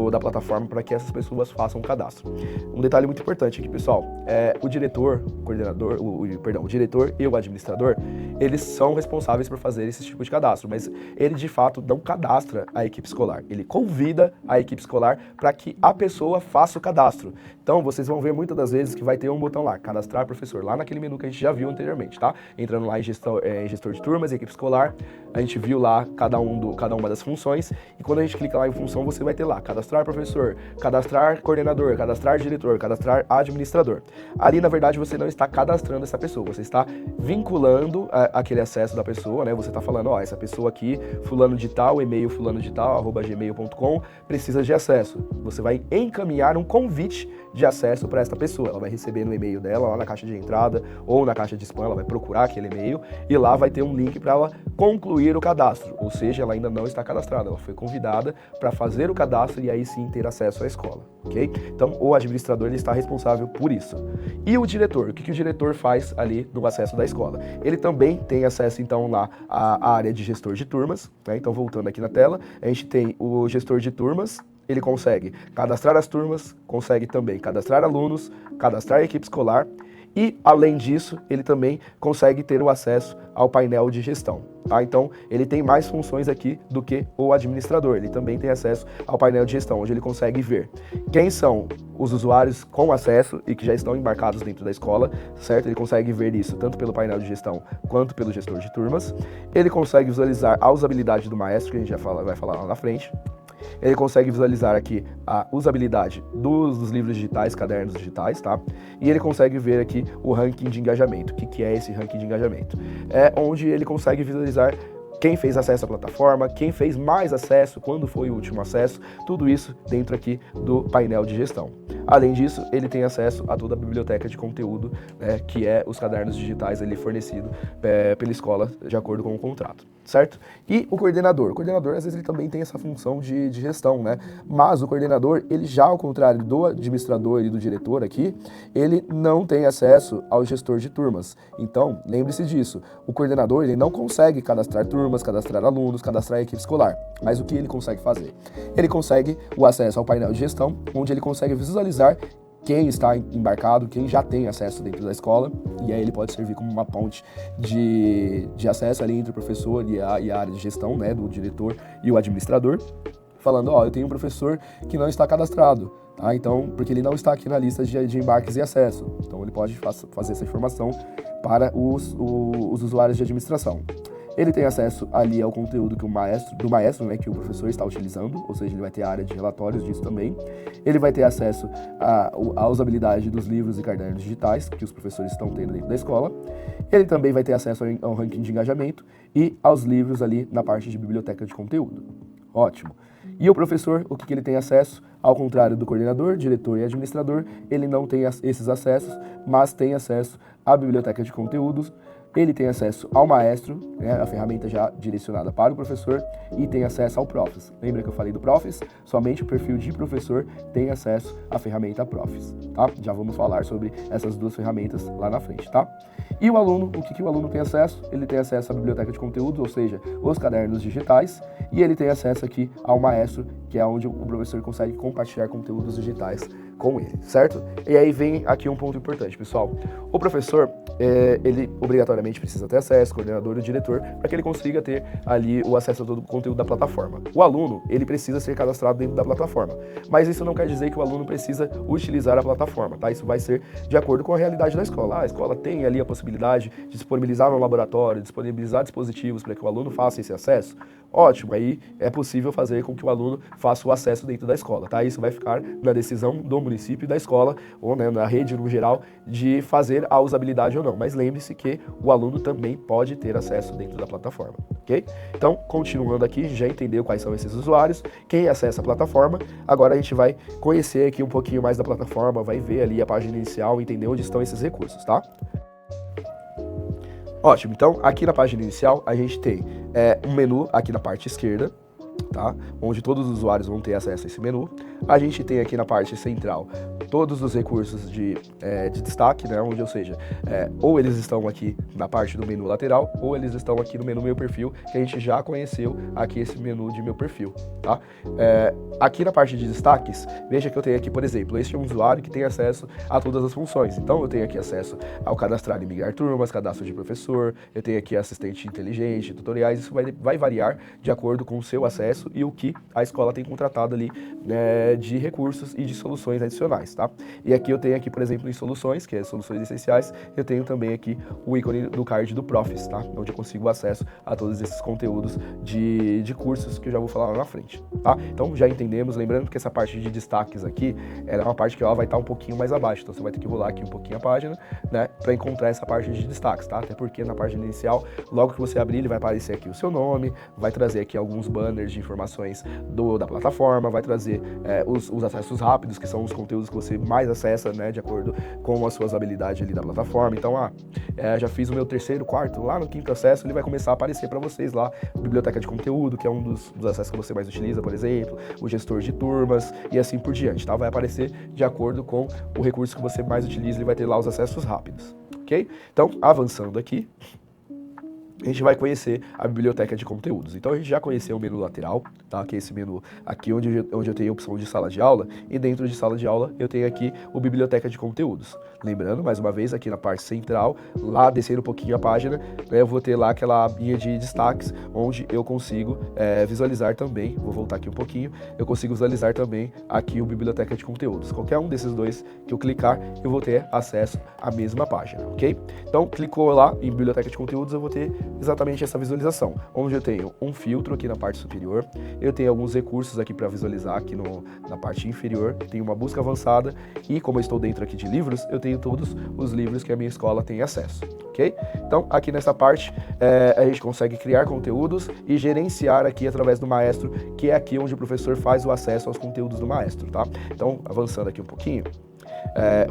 da plataforma para que essas pessoas façam o cadastro. Um detalhe muito importante aqui, pessoal, o diretor, o diretor e o administrador, eles são responsáveis por fazer esse tipo de cadastro, mas ele de fato não cadastra a equipe escolar, ele convida a equipe escolar para que a pessoa faça o cadastro. Então vocês vão ver muitas das vezes que vai ter um botão lá, cadastrar professor, lá naquele menu que a gente já viu anteriormente, tá? Entrando lá em gestor de turmas, equipe escolar, a gente viu lá cada uma das funções, e quando a gente clica lá em função, você vai ter lá, cadastrar professor, cadastrar coordenador, cadastrar diretor, cadastrar administrador. Ali, na verdade, você não está cadastrando essa pessoa, você está vinculando aquele acesso da pessoa, né? Você está falando, ó, essa pessoa aqui, fulano de tal, e-mail fulano de tal, @gmail.com, precisa de acesso. Você vai encaminhar um convite de acesso para esta pessoa. Ela vai receber no e-mail dela, lá na caixa de entrada ou na caixa de spam, ela vai procurar aquele e-mail e lá vai ter um link para ela concluir o cadastro, ou seja, ela ainda não está cadastrada, ela foi convidada para fazer o cadastro e aí sim ter acesso à escola, ok? Então o administrador ele está responsável por isso. E o diretor, o que o diretor faz ali no acesso da escola? Ele também tem acesso então lá à área de gestor de turmas, né? Então voltando aqui na tela, a gente tem o gestor de turmas. Ele consegue cadastrar as turmas, consegue também cadastrar alunos, cadastrar a equipe escolar e, além disso, ele também consegue ter o acesso ao painel de gestão. Tá? Então, ele tem mais funções aqui do que o administrador. Ele também tem acesso ao painel de gestão, onde ele consegue ver quem são os usuários com acesso e que já estão embarcados dentro da escola, certo? Ele consegue ver isso tanto pelo painel de gestão quanto pelo gestor de turmas. Ele consegue visualizar a usabilidade do maestro, que a gente vai falar lá na frente. Ele consegue visualizar aqui a usabilidade dos livros digitais, cadernos digitais, tá? E ele consegue ver aqui o ranking de engajamento. O que é esse ranking de engajamento? É onde ele consegue visualizar quem fez acesso à plataforma, quem fez mais acesso, quando foi o último acesso, tudo isso dentro aqui do painel de gestão. Além disso, ele tem acesso a toda a biblioteca de conteúdo, né, que é os cadernos digitais ali fornecido pela escola de acordo com o contrato, certo? E o coordenador, às vezes ele também tem essa função de gestão, né? Mas o coordenador, ele já ao contrário do administrador e do diretor aqui, ele não tem acesso ao gestor de turmas. Então, lembre-se disso, o coordenador ele não consegue cadastrar turmas, cadastrar alunos, cadastrar a equipe escolar. Mas o que ele consegue fazer? Ele consegue o acesso ao painel de gestão, onde ele consegue visualizar quem está embarcado, quem já tem acesso dentro da escola, e aí ele pode servir como uma ponte de acesso ali entre o professor e a área de gestão, né, do diretor e o administrador, falando, ó, eu tenho um professor que não está cadastrado, tá? Então, porque ele não está aqui na lista de embarques e acesso, então ele pode fazer essa informação para os usuários de administração. Ele tem acesso ali ao conteúdo do maestro, né, que o professor está utilizando, ou seja, ele vai ter a área de relatórios disso também. Ele vai ter acesso à usabilidade dos livros e cadernos digitais que os professores estão tendo dentro da escola. Ele também vai ter acesso ao ranking de engajamento e aos livros ali na parte de biblioteca de conteúdo. Ótimo. E o professor, o que ele tem acesso? Ao contrário do coordenador, diretor e administrador, ele não tem esses acessos, mas tem acesso à biblioteca de conteúdos. Ele tem acesso ao maestro, né, a ferramenta já direcionada para o professor, e tem acesso ao Profis. Lembra que eu falei do Profis? Somente o perfil de professor tem acesso à ferramenta Profis, tá? Já vamos falar sobre essas duas ferramentas lá na frente, tá? E o aluno, o que o aluno tem acesso? Ele tem acesso à biblioteca de conteúdos, ou seja, os cadernos digitais, e ele tem acesso aqui ao maestro, que é onde o professor consegue compartilhar conteúdos digitais com ele, certo? E aí vem aqui um ponto importante, pessoal. O professor, ele obrigatoriamente precisa ter acesso, coordenador e diretor, para que ele consiga ter ali o acesso a todo o conteúdo da plataforma. O aluno, ele precisa ser cadastrado dentro da plataforma, mas isso não quer dizer que o aluno precisa utilizar a plataforma, tá? Isso vai ser de acordo com a realidade da escola. A escola tem ali a possibilidade de disponibilizar um laboratório, disponibilizar dispositivos para que o aluno faça esse acesso. ótimo, aí é possível fazer com que o aluno faça o acesso dentro da escola, tá? Isso vai ficar na decisão do município e da escola, ou né, na rede no geral, de fazer a usabilidade ou não. Mas lembre-se que o aluno também pode ter acesso dentro da plataforma, ok? Então, continuando aqui, já entendeu quais são esses usuários, quem acessa a plataforma. Agora a gente vai conhecer aqui um pouquinho mais da plataforma, vai ver ali a página inicial, entender onde estão esses recursos, tá? Ótimo, então aqui na página inicial a gente tem um menu aqui na parte esquerda, tá? Onde todos os usuários vão ter acesso a esse menu. A gente tem aqui na parte central todos os recursos de destaque, né? Onde, ou seja, ou eles estão aqui na parte do menu lateral, ou eles estão aqui no menu Meu Perfil, que a gente já conheceu aqui esse menu de Meu Perfil, tá? Aqui na parte de destaques, veja que eu tenho aqui, por exemplo, este é um usuário que tem acesso a todas as funções. Então, eu tenho aqui acesso ao cadastrar e migrar turmas, cadastro de professor, eu tenho aqui assistente inteligente, tutoriais, isso vai variar de acordo com o seu acesso e o que a escola tem contratado ali, né, de recursos e de soluções adicionais, tá? E aqui eu tenho aqui, por exemplo, em soluções, que é soluções essenciais, eu tenho também aqui o ícone do card do Profis, tá? Onde eu consigo acesso a todos esses conteúdos de cursos que eu já vou falar lá na frente, tá? Então já entendemos, lembrando que essa parte de destaques aqui, ela é uma parte que ela vai estar um pouquinho mais abaixo, então você vai ter que rolar aqui um pouquinho a página, né, para encontrar essa parte de destaques, tá? Até porque na página inicial, logo que você abrir, ele vai aparecer aqui o seu nome, vai trazer aqui alguns banners de informações da plataforma, vai trazer os acessos rápidos, que são os conteúdos que você mais acessa, né, de acordo com as suas habilidades ali da plataforma. Então, já fiz o meu terceiro, quarto, lá no quinto acesso, ele vai começar a aparecer para vocês lá, biblioteca de conteúdo, que é um dos acessos que você mais utiliza, por exemplo, o gestor de turmas e assim por diante, tá? Vai aparecer de acordo com o recurso que você mais utiliza, ele vai ter lá os acessos rápidos, ok? Então, avançando aqui, a gente vai conhecer a biblioteca de conteúdos. Então a gente já conheceu o menu lateral, tá? Que é esse menu aqui onde eu tenho a opção de sala de aula, e dentro de sala de aula eu tenho aqui o biblioteca de conteúdos. Lembrando, mais uma vez, aqui na parte central, lá descendo um pouquinho a página, né, eu vou ter lá aquela abinha de destaques, onde eu consigo visualizar também, vou voltar aqui um pouquinho, eu consigo visualizar também aqui o biblioteca de conteúdos. Qualquer um desses dois que eu clicar, eu vou ter acesso à mesma página, ok? Então, clicou lá em biblioteca de conteúdos, eu vou ter exatamente essa visualização, onde eu tenho um filtro aqui na parte superior, eu tenho alguns recursos aqui para visualizar aqui na parte inferior, tenho uma busca avançada e, como eu estou dentro aqui de livros, eu tenho todos os livros que a minha escola tem acesso, ok? Então, aqui nessa parte, a gente consegue criar conteúdos e gerenciar aqui através do Maestro, que é aqui onde o professor faz o acesso aos conteúdos do Maestro, tá? Então, avançando aqui um pouquinho,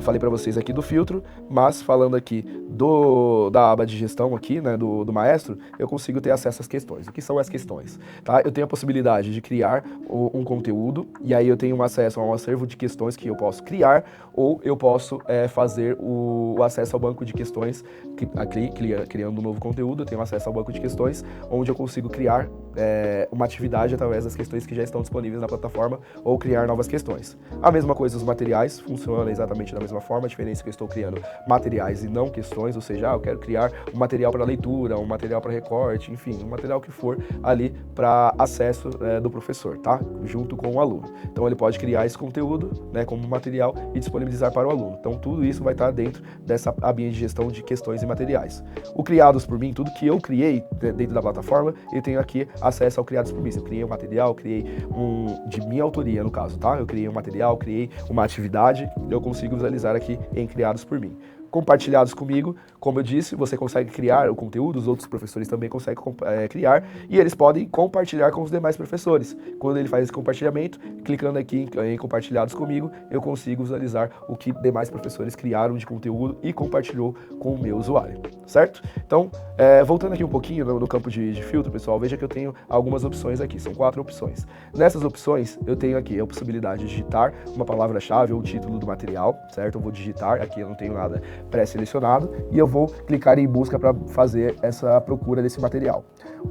falei para vocês aqui do filtro, mas falando aqui da aba de gestão aqui, né, do Maestro, eu consigo ter acesso às questões. O que são as questões? Tá? Eu tenho a possibilidade de criar um conteúdo, e aí eu tenho acesso a um acervo de questões que eu posso criar, ou eu posso fazer o acesso ao banco de questões, criando um novo conteúdo, eu tenho acesso ao banco de questões, onde eu consigo criar uma atividade através das questões que já estão disponíveis na plataforma, ou criar novas questões. A mesma coisa os materiais, funciona exatamente da mesma forma, a diferença é que eu estou criando materiais e não questões, ou seja, eu quero criar um material para leitura, um material para recorte, enfim, um material que for ali para acesso do professor, tá? Junto com o aluno. Então ele pode criar esse conteúdo, né, como material e disponibilizar para o aluno. Então tudo isso vai estar dentro dessa abinha de gestão de questões e materiais. O criados por mim, tudo que eu criei dentro da plataforma, eu tenho aqui acesso ao criados por mim. Eu criei um material, criei de minha autoria no caso, tá? Eu criei um material, criei uma atividade, eu consigo visualizar aqui em criados por mim. Compartilhados comigo, como eu disse, você consegue criar o conteúdo, os outros professores também conseguem criar, e eles podem compartilhar com os demais professores. Quando ele faz esse compartilhamento, clicando aqui em compartilhados comigo, eu consigo visualizar o que demais professores criaram de conteúdo e compartilhou com o meu usuário, certo? Então, voltando aqui um pouquinho no campo de filtro, pessoal, veja que eu tenho algumas opções aqui, são 4 opções. Nessas opções, eu tenho aqui a possibilidade de digitar uma palavra-chave ou o título do material, certo? Eu vou digitar, aqui eu não tenho nada pré-selecionado, e eu vou clicar em busca para fazer essa procura desse material.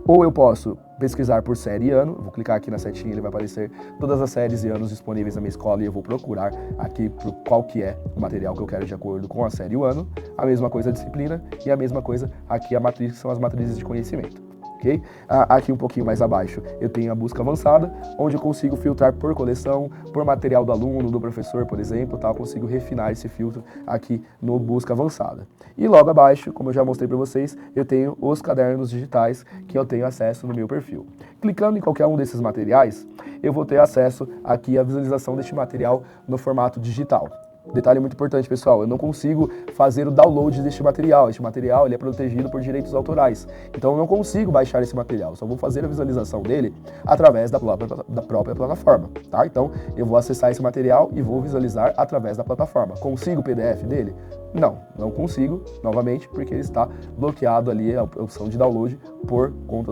Ou eu posso pesquisar por série e ano, vou clicar aqui na setinha, ele vai aparecer todas as séries e anos disponíveis na minha escola, e eu vou procurar aqui qual que é o material que eu quero de acordo com a série e o ano. A mesma coisa a disciplina, e a mesma coisa aqui a matriz, que são as matrizes de conhecimento. ok? Aqui um pouquinho mais abaixo eu tenho a busca avançada, onde eu consigo filtrar por coleção, por material do aluno, do professor, por exemplo, tá? Eu consigo refinar esse filtro aqui no busca avançada. E logo abaixo, como eu já mostrei para vocês, eu tenho os cadernos digitais que eu tenho acesso no meu perfil. Clicando em qualquer um desses materiais, eu vou ter acesso aqui à visualização deste material no formato digital. Detalhe muito importante, pessoal, eu não consigo fazer o download deste material. Este material ele é protegido por direitos autorais. Então eu não consigo baixar esse material, só vou fazer a visualização dele através da própria plataforma, tá? Então eu vou acessar esse material e vou visualizar através da plataforma. Consigo o PDF dele? Não consigo, novamente, porque ele está bloqueado ali, a opção de download, por conta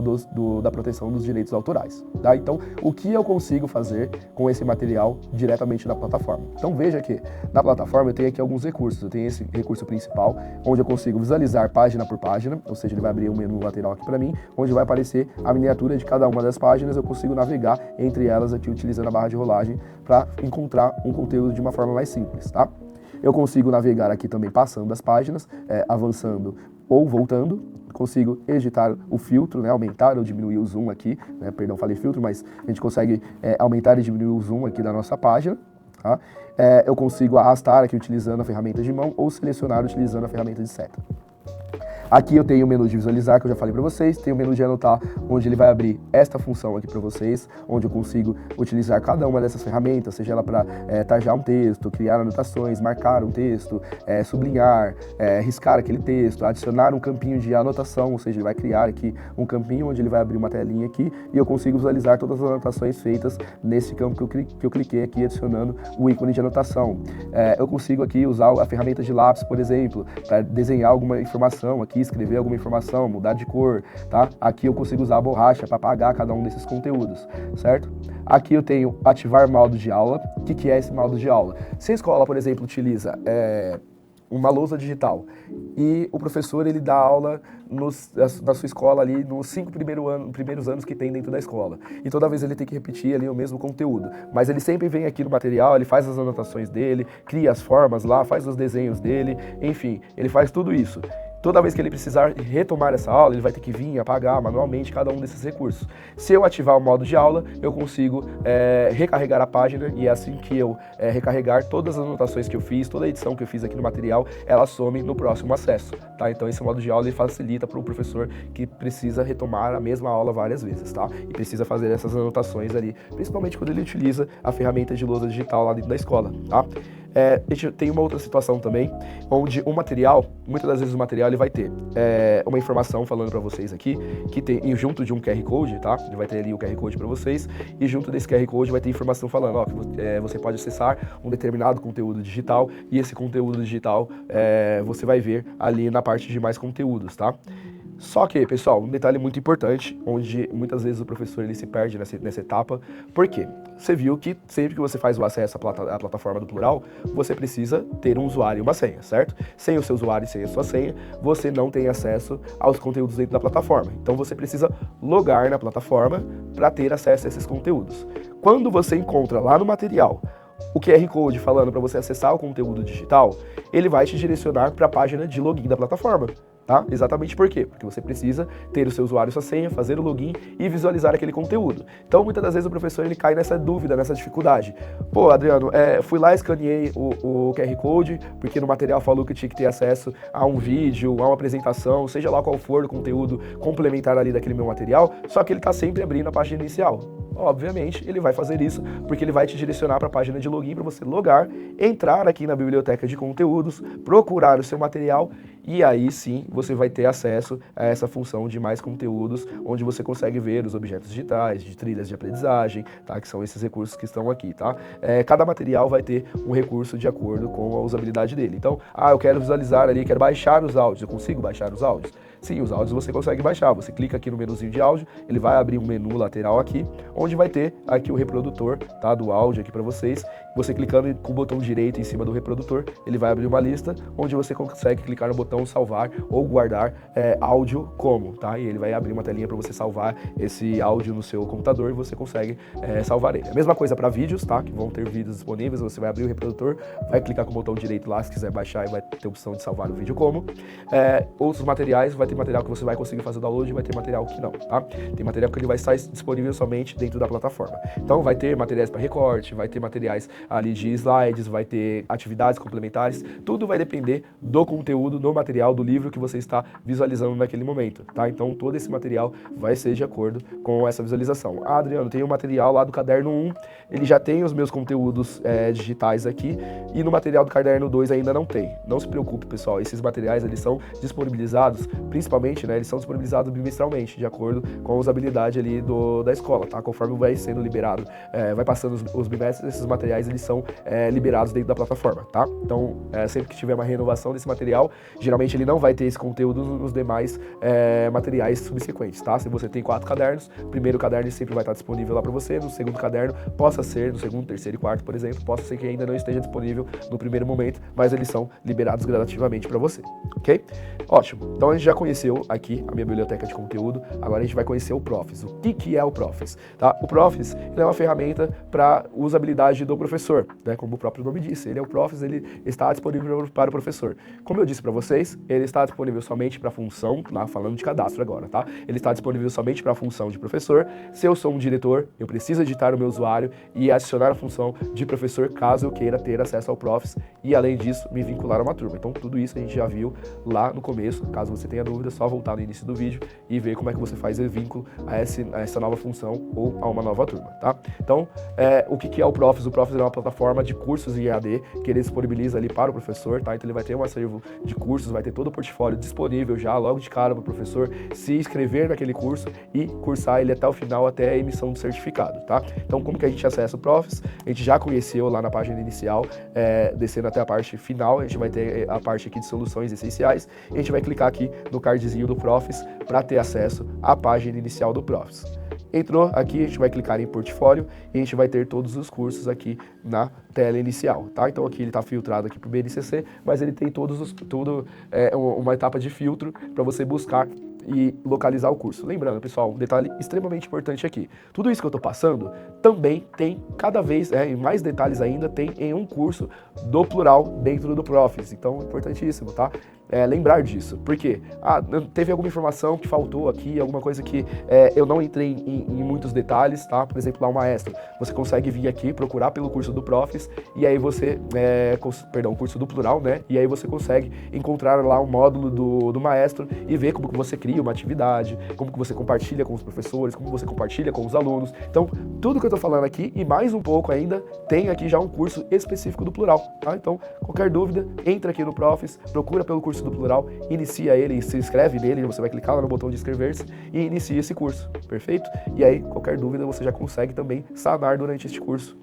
da proteção dos direitos autorais, tá? Então, o que eu consigo fazer com esse material diretamente da plataforma? Então, veja que na plataforma eu tenho aqui alguns recursos. Eu tenho esse recurso principal, onde eu consigo visualizar página por página, ou seja, ele vai abrir um menu lateral aqui para mim, onde vai aparecer a miniatura de cada uma das páginas. Eu consigo navegar entre elas aqui, utilizando a barra de rolagem, para encontrar um conteúdo de uma forma mais simples, tá? Eu consigo navegar aqui também passando as páginas, avançando ou voltando. Consigo editar o filtro, né, aumentar ou diminuir o zoom aqui, né, perdão, falei filtro, mas a gente consegue aumentar e diminuir o zoom aqui da nossa página. Tá? Eu consigo arrastar aqui utilizando a ferramenta de mão ou selecionar utilizando a ferramenta de seta. Aqui eu tenho o menu de visualizar, que eu já falei para vocês, tem o menu de anotar, onde ele vai abrir esta função aqui para vocês, onde eu consigo utilizar cada uma dessas ferramentas, seja ela para tarjar um texto, criar anotações, marcar um texto, sublinhar, riscar aquele texto, adicionar um campinho de anotação, ou seja, ele vai criar aqui um campinho onde ele vai abrir uma telinha aqui e eu consigo visualizar todas as anotações feitas nesse campo que eu cliquei aqui, adicionando o ícone de anotação. Eu consigo aqui usar a ferramenta de lápis, por exemplo, para desenhar alguma informação aqui, escrever alguma informação, mudar de cor, tá? Aqui eu consigo usar a borracha para apagar cada um desses conteúdos, certo? Aqui eu tenho ativar modo de aula. O que é esse modo de aula? Se a escola, por exemplo, utiliza uma lousa digital e o professor ele dá aula na sua escola ali nos 5 primeiros anos que tem dentro da escola, e toda vez ele tem que repetir ali o mesmo conteúdo, mas ele sempre vem aqui no material, ele faz as anotações dele, cria as formas lá, faz os desenhos dele, enfim, ele faz tudo isso. Toda vez que ele precisar retomar essa aula, ele vai ter que vir apagar manualmente cada um desses recursos. Se eu ativar o modo de aula, eu consigo recarregar a página, e é assim que eu recarregar todas as anotações que eu fiz, toda a edição que eu fiz aqui no material, ela some no próximo acesso, tá? Então esse modo de aula ele facilita para o professor que precisa retomar a mesma aula várias vezes, tá? E precisa fazer essas anotações ali, principalmente quando ele utiliza a ferramenta de lousa digital lá dentro da escola, tá? A gente tem uma outra situação também, onde o material, muitas das vezes o material ele vai ter uma informação falando para vocês aqui, que tem junto de um QR Code, tá? Ele vai ter ali o QR Code para vocês, e junto desse QR Code vai ter informação falando, ó, que você pode acessar um determinado conteúdo digital, e esse conteúdo digital você vai ver ali na parte de mais conteúdos, tá? Só que, pessoal, um detalhe muito importante, onde muitas vezes o professor ele se perde nessa etapa. Por quê? Você viu que sempre que você faz o acesso à plataforma do Plural, você precisa ter um usuário e uma senha, certo? Sem o seu usuário e sem a sua senha, você não tem acesso aos conteúdos dentro da plataforma. Então você precisa logar na plataforma para ter acesso a esses conteúdos. Quando você encontra lá no material o QR Code falando para você acessar o conteúdo digital, ele vai te direcionar para a página de login da plataforma. Tá? Exatamente por quê? Porque você precisa ter o seu usuário e sua senha, fazer o login e visualizar aquele conteúdo. Então, muitas das vezes o professor ele cai nessa dúvida, nessa dificuldade. Pô, Adriano, fui lá, escaneei o QR Code, porque no material falou que tinha que ter acesso a um vídeo, a uma apresentação, seja lá qual for o conteúdo complementar ali daquele meu material, só que ele está sempre abrindo a página inicial. Obviamente, ele vai fazer isso porque ele vai te direcionar para a página de login para você logar, entrar aqui na biblioteca de conteúdos, procurar o seu material e aí sim você vai ter acesso a essa função de mais conteúdos, onde você consegue ver os objetos digitais, de trilhas de aprendizagem, tá? Que são esses recursos que estão aqui, tá? Cada material vai ter um recurso de acordo com a usabilidade dele. Então, eu quero visualizar ali, quero baixar os áudios, eu consigo baixar os áudios? Sim, os áudios você consegue baixar. Você clica aqui no menuzinho de áudio, ele vai abrir um menu lateral aqui, onde vai ter aqui o reprodutor, tá, do áudio aqui para vocês. Você clicando com o botão direito em cima do reprodutor, ele vai abrir uma lista onde você consegue clicar no botão salvar ou guardar áudio como, tá? E ele vai abrir uma telinha para você salvar esse áudio no seu computador e você consegue salvar ele. A mesma coisa para vídeos, tá? Que vão ter vídeos disponíveis, você vai abrir o reprodutor, vai clicar com o botão direito lá se quiser baixar e vai ter a opção de salvar o vídeo como. Outros materiais vai ter ter material que você vai conseguir fazer download e vai ter material que não, tá? Tem material que ele vai estar disponível somente dentro da plataforma. Então vai ter materiais para recorte, vai ter materiais ali de slides, vai ter atividades complementares, tudo vai depender do conteúdo, do material, do livro que você está visualizando naquele momento, tá? Então todo esse material vai ser de acordo com essa visualização. Ah, Adriano, tem um material lá do caderno 1, ele já tem os meus conteúdos digitais aqui, e no material do caderno 2 ainda não tem. Não se preocupe, pessoal, esses materiais eles são disponibilizados, principalmente, né, eles são disponibilizados bimestralmente, de acordo com a usabilidade ali da escola, tá? Conforme vai sendo liberado, vai passando os bimestres, esses materiais eles são liberados dentro da plataforma, tá? Então, sempre que tiver uma renovação desse material, geralmente ele não vai ter esse conteúdo nos demais materiais subsequentes, tá? Se você tem 4 cadernos, o primeiro caderno sempre vai estar disponível lá para você, no segundo caderno possa ser, no segundo, terceiro e quarto, por exemplo, possa ser que ainda não esteja disponível no primeiro momento, mas eles são liberados gradativamente para você, ok? Ótimo, então a gente já conheceu aqui a minha biblioteca de conteúdo, agora a gente vai conhecer o Profis. O que é o Profis? Tá? O Profis ele é uma ferramenta para usabilidade do professor, né? Como o próprio nome disse, ele é o Profis, ele está disponível para o professor. Como eu disse para vocês, ele está disponível somente para a função, falando de cadastro agora, tá? Ele está disponível somente para a função de professor. Se eu sou um diretor, eu preciso editar o meu usuário e adicionar a função de professor caso eu queira ter acesso ao Profis e, além disso, me vincular a uma turma. Então, tudo isso a gente já viu lá no começo. Caso você tenha dúvida, é só voltar no início do vídeo e ver como é que você faz o vínculo a essa nova função ou a uma nova turma, tá? Então, o que é o Profis? O Profis é uma plataforma de cursos em EAD que ele disponibiliza ali para o professor, tá? Então, ele vai ter um acervo de cursos, vai ter todo o portfólio disponível já logo de cara para o professor se inscrever naquele curso e cursar ele até o final, até a emissão do certificado, tá? Então, como que a gente acessa o Profis? A gente já conheceu lá na página inicial, descendo até a parte final, a gente vai ter a parte aqui de soluções essenciais, e a gente vai clicar aqui no cardzinho do Profis para ter acesso à página inicial do Profis. Entrou aqui, a gente vai clicar em portfólio e a gente vai ter todos os cursos aqui na tela inicial, tá? Então aqui ele está filtrado aqui para o BNCC, mas ele tem uma etapa de filtro para você buscar e localizar o curso. Lembrando, pessoal, um detalhe extremamente importante aqui. Tudo isso que eu estou passando também tem cada vez, em mais detalhes ainda, tem em um curso do plural dentro do Profis. Então, importantíssimo, tá? Lembrar disso. Por quê? Teve alguma informação que faltou aqui, alguma coisa que eu não entrei em muitos detalhes, tá? Por exemplo, lá o Maestro. Você consegue vir aqui, procurar pelo curso do Profis, e aí você, curso do plural, né? E aí você consegue encontrar lá o módulo do Maestro e ver como que você cria uma atividade, como que você compartilha com os professores, como você compartilha com os alunos. Então, tudo que eu tô falando aqui e mais um pouco ainda, tem aqui já um curso específico do plural, tá? Então, qualquer dúvida, entra aqui no Profis, procura pelo curso do plural, inicia ele, se inscreve nele, você vai clicar lá no botão de inscrever-se e inicia esse curso, perfeito? E aí, qualquer dúvida, você já consegue também sanar durante este curso.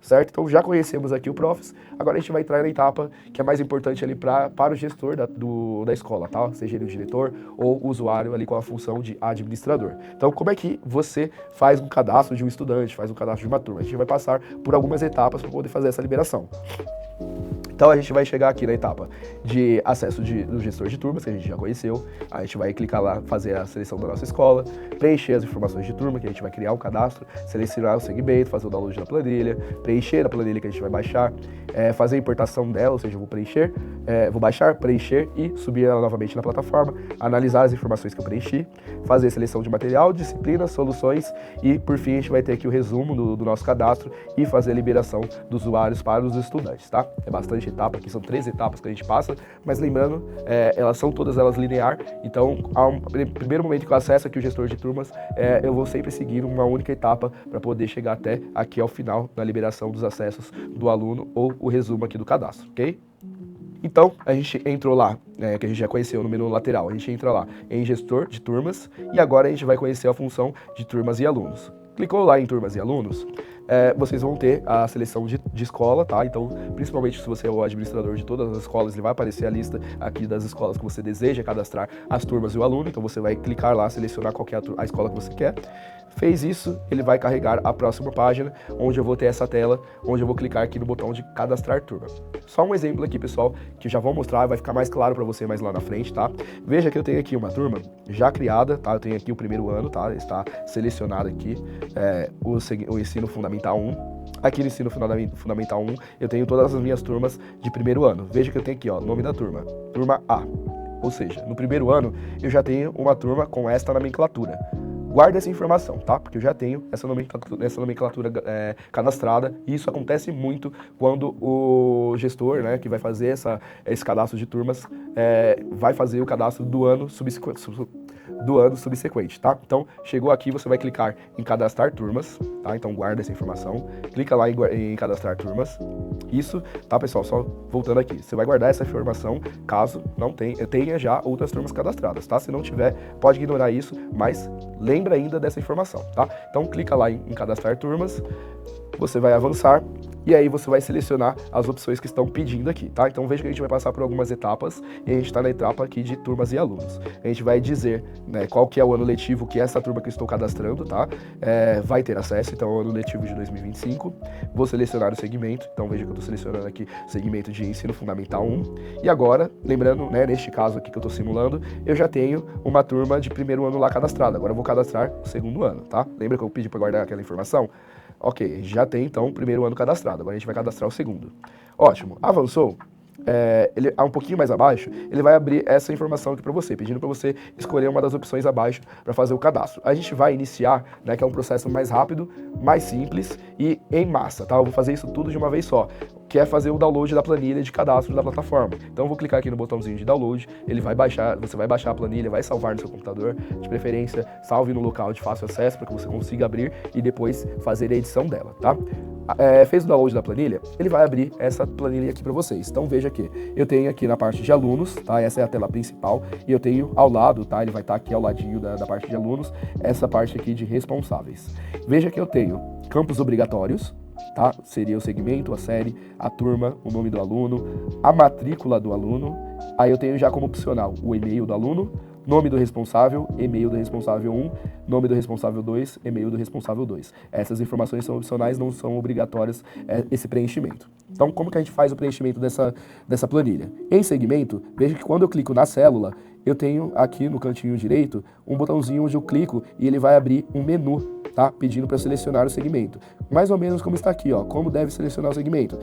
Certo? Então já conhecemos aqui o Profis, agora a gente vai entrar na etapa que é mais importante ali para o gestor da escola, tá? Seja ele o diretor ou o usuário ali com a função de administrador. Então como é que você faz um cadastro de um estudante, faz um cadastro de uma turma? A gente vai passar por algumas etapas para poder fazer essa liberação. Então a gente vai chegar aqui na etapa de acesso do gestor de turmas, que a gente já conheceu. A gente vai clicar lá, fazer a seleção da nossa escola, preencher as informações de turma, que a gente vai criar um cadastro, selecionar o segmento, fazer o download da planilha, preencher a planilha que a gente vai baixar, fazer a importação dela, ou seja, eu vou baixar, preencher e subir ela novamente na plataforma, analisar as informações que eu preenchi, fazer a seleção de material, disciplinas, soluções e, por fim, a gente vai ter aqui o resumo do nosso cadastro e fazer a liberação dos usuários para os estudantes, tá? É bastante etapa, aqui são 3 etapas que a gente passa, mas lembrando, elas são todas elas linear, então, ao primeiro momento que eu acesso aqui o gestor de turmas, eu vou sempre seguir uma única etapa para poder chegar até aqui ao final da liberação dos acessos do aluno ou o resumo aqui do cadastro, ok? Então, a gente entrou lá, que a gente já conheceu no menu lateral, a gente entra lá em gestor de turmas e agora a gente vai conhecer a função de turmas e alunos. Clicou lá em turmas e alunos, vocês vão ter a seleção de escola, tá? Então, principalmente se você é o administrador de todas as escolas, ele vai aparecer a lista aqui das escolas que você deseja cadastrar as turmas e o aluno, então você vai clicar lá, selecionar qual que é a escola que você quer. Fez isso, ele vai carregar a próxima página, onde eu vou ter essa tela, onde eu vou clicar aqui no botão de cadastrar turma. Só um exemplo aqui, pessoal, que eu já vou mostrar, vai ficar mais claro para você mais lá na frente, tá? Veja que eu tenho aqui uma turma já criada, tá? Eu tenho aqui o primeiro ano, tá? Está selecionado aqui o ensino fundamental 1. Aqui no ensino fundamental 1, eu tenho todas as minhas turmas de primeiro ano. Veja que eu tenho aqui, ó, nome da turma, turma A. Ou seja, no primeiro ano eu já tenho uma turma com esta nomenclatura. Guarda essa informação, tá? Porque eu já tenho essa nomenclatura cadastrada, e isso acontece muito quando o gestor, né, que vai fazer esse cadastro de turmas, vai fazer o cadastro do ano subsequente, tá? Então, chegou aqui, você vai clicar em cadastrar turmas, tá? Então, guarda essa informação, clica lá em cadastrar turmas. Isso, tá, pessoal? Só voltando aqui, você vai guardar essa informação caso não tenha já outras turmas cadastradas, tá? Se não tiver, pode ignorar isso, mas lembra ainda dessa informação, tá? Então, clica lá em cadastrar turmas, você vai avançar e aí você vai selecionar as opções que estão pedindo aqui, tá? Então veja que a gente vai passar por algumas etapas e a gente está na etapa aqui de turmas e alunos. A gente vai dizer, né, qual que é o ano letivo que essa turma que eu estou cadastrando, tá? Vai ter acesso, então é o ano letivo de 2025. Vou selecionar o segmento, então veja que eu estou selecionando aqui o segmento de ensino fundamental 1. E agora, lembrando, né, neste caso aqui que eu estou simulando, eu já tenho uma turma de primeiro ano lá cadastrada. Agora eu vou cadastrar o segundo ano, tá? Lembra que eu pedi para guardar aquela informação? Ok, já tem então o primeiro ano cadastrado, agora a gente vai cadastrar o segundo. Ótimo, avançou? Ele um pouquinho mais abaixo, ele vai abrir essa informação aqui para você, pedindo para você escolher uma das opções abaixo para fazer o cadastro. A gente vai iniciar, né, que é um processo mais rápido, mais simples e em massa, tá? Eu vou fazer isso tudo de uma vez só, que é fazer o download da planilha de cadastro da plataforma. Então eu vou clicar aqui no botãozinho de download, ele vai baixar, você vai baixar a planilha, vai salvar no seu computador, de preferência salve no local de fácil acesso para que você consiga abrir e depois fazer a edição dela, tá? Fez o download da planilha, ele vai abrir essa planilha aqui para vocês. Então veja que eu tenho aqui na parte de alunos, tá? Essa é a tela principal, e eu tenho ao lado, tá? Ele vai estar aqui ao ladinho da parte de alunos, essa parte aqui de responsáveis. Veja que eu tenho campos obrigatórios, tá? Seria o segmento, a série, a turma, o nome do aluno, a matrícula do aluno. Aí eu tenho já como opcional o e-mail do aluno, nome do responsável, e-mail do responsável 1, nome do responsável 2, e-mail do responsável 2. Essas informações são opcionais, não são obrigatórias esse preenchimento. Então, como que a gente faz o preenchimento dessa planilha? Em segmento, veja que quando eu clico na célula, eu tenho aqui no cantinho direito um botãozinho onde eu clico e ele vai abrir um menu, tá? Pedindo para selecionar o segmento. Mais ou menos como está aqui, ó, como deve selecionar o segmento.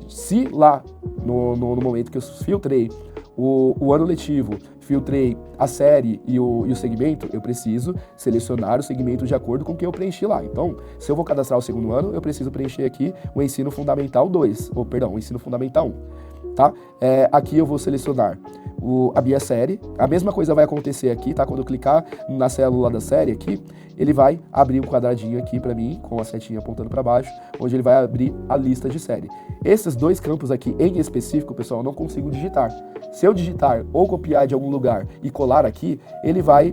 Se lá, no momento que eu filtrei o ano letivo, filtrei a série e o segmento, eu preciso selecionar o segmento de acordo com o que eu preenchi lá. Então, se eu vou cadastrar o segundo ano, eu preciso preencher aqui o ensino fundamental 2, o ensino fundamental 1, tá? Aqui eu vou selecionar a minha série, a mesma coisa vai acontecer aqui, tá? Quando eu clicar na célula da série aqui, ele vai abrir um quadradinho aqui para mim, com a setinha apontando para baixo, onde ele vai abrir a lista de série. Esses dois campos aqui em específico, pessoal, eu não consigo digitar. Se eu digitar ou copiar de algum lugar e colar aqui, ele vai,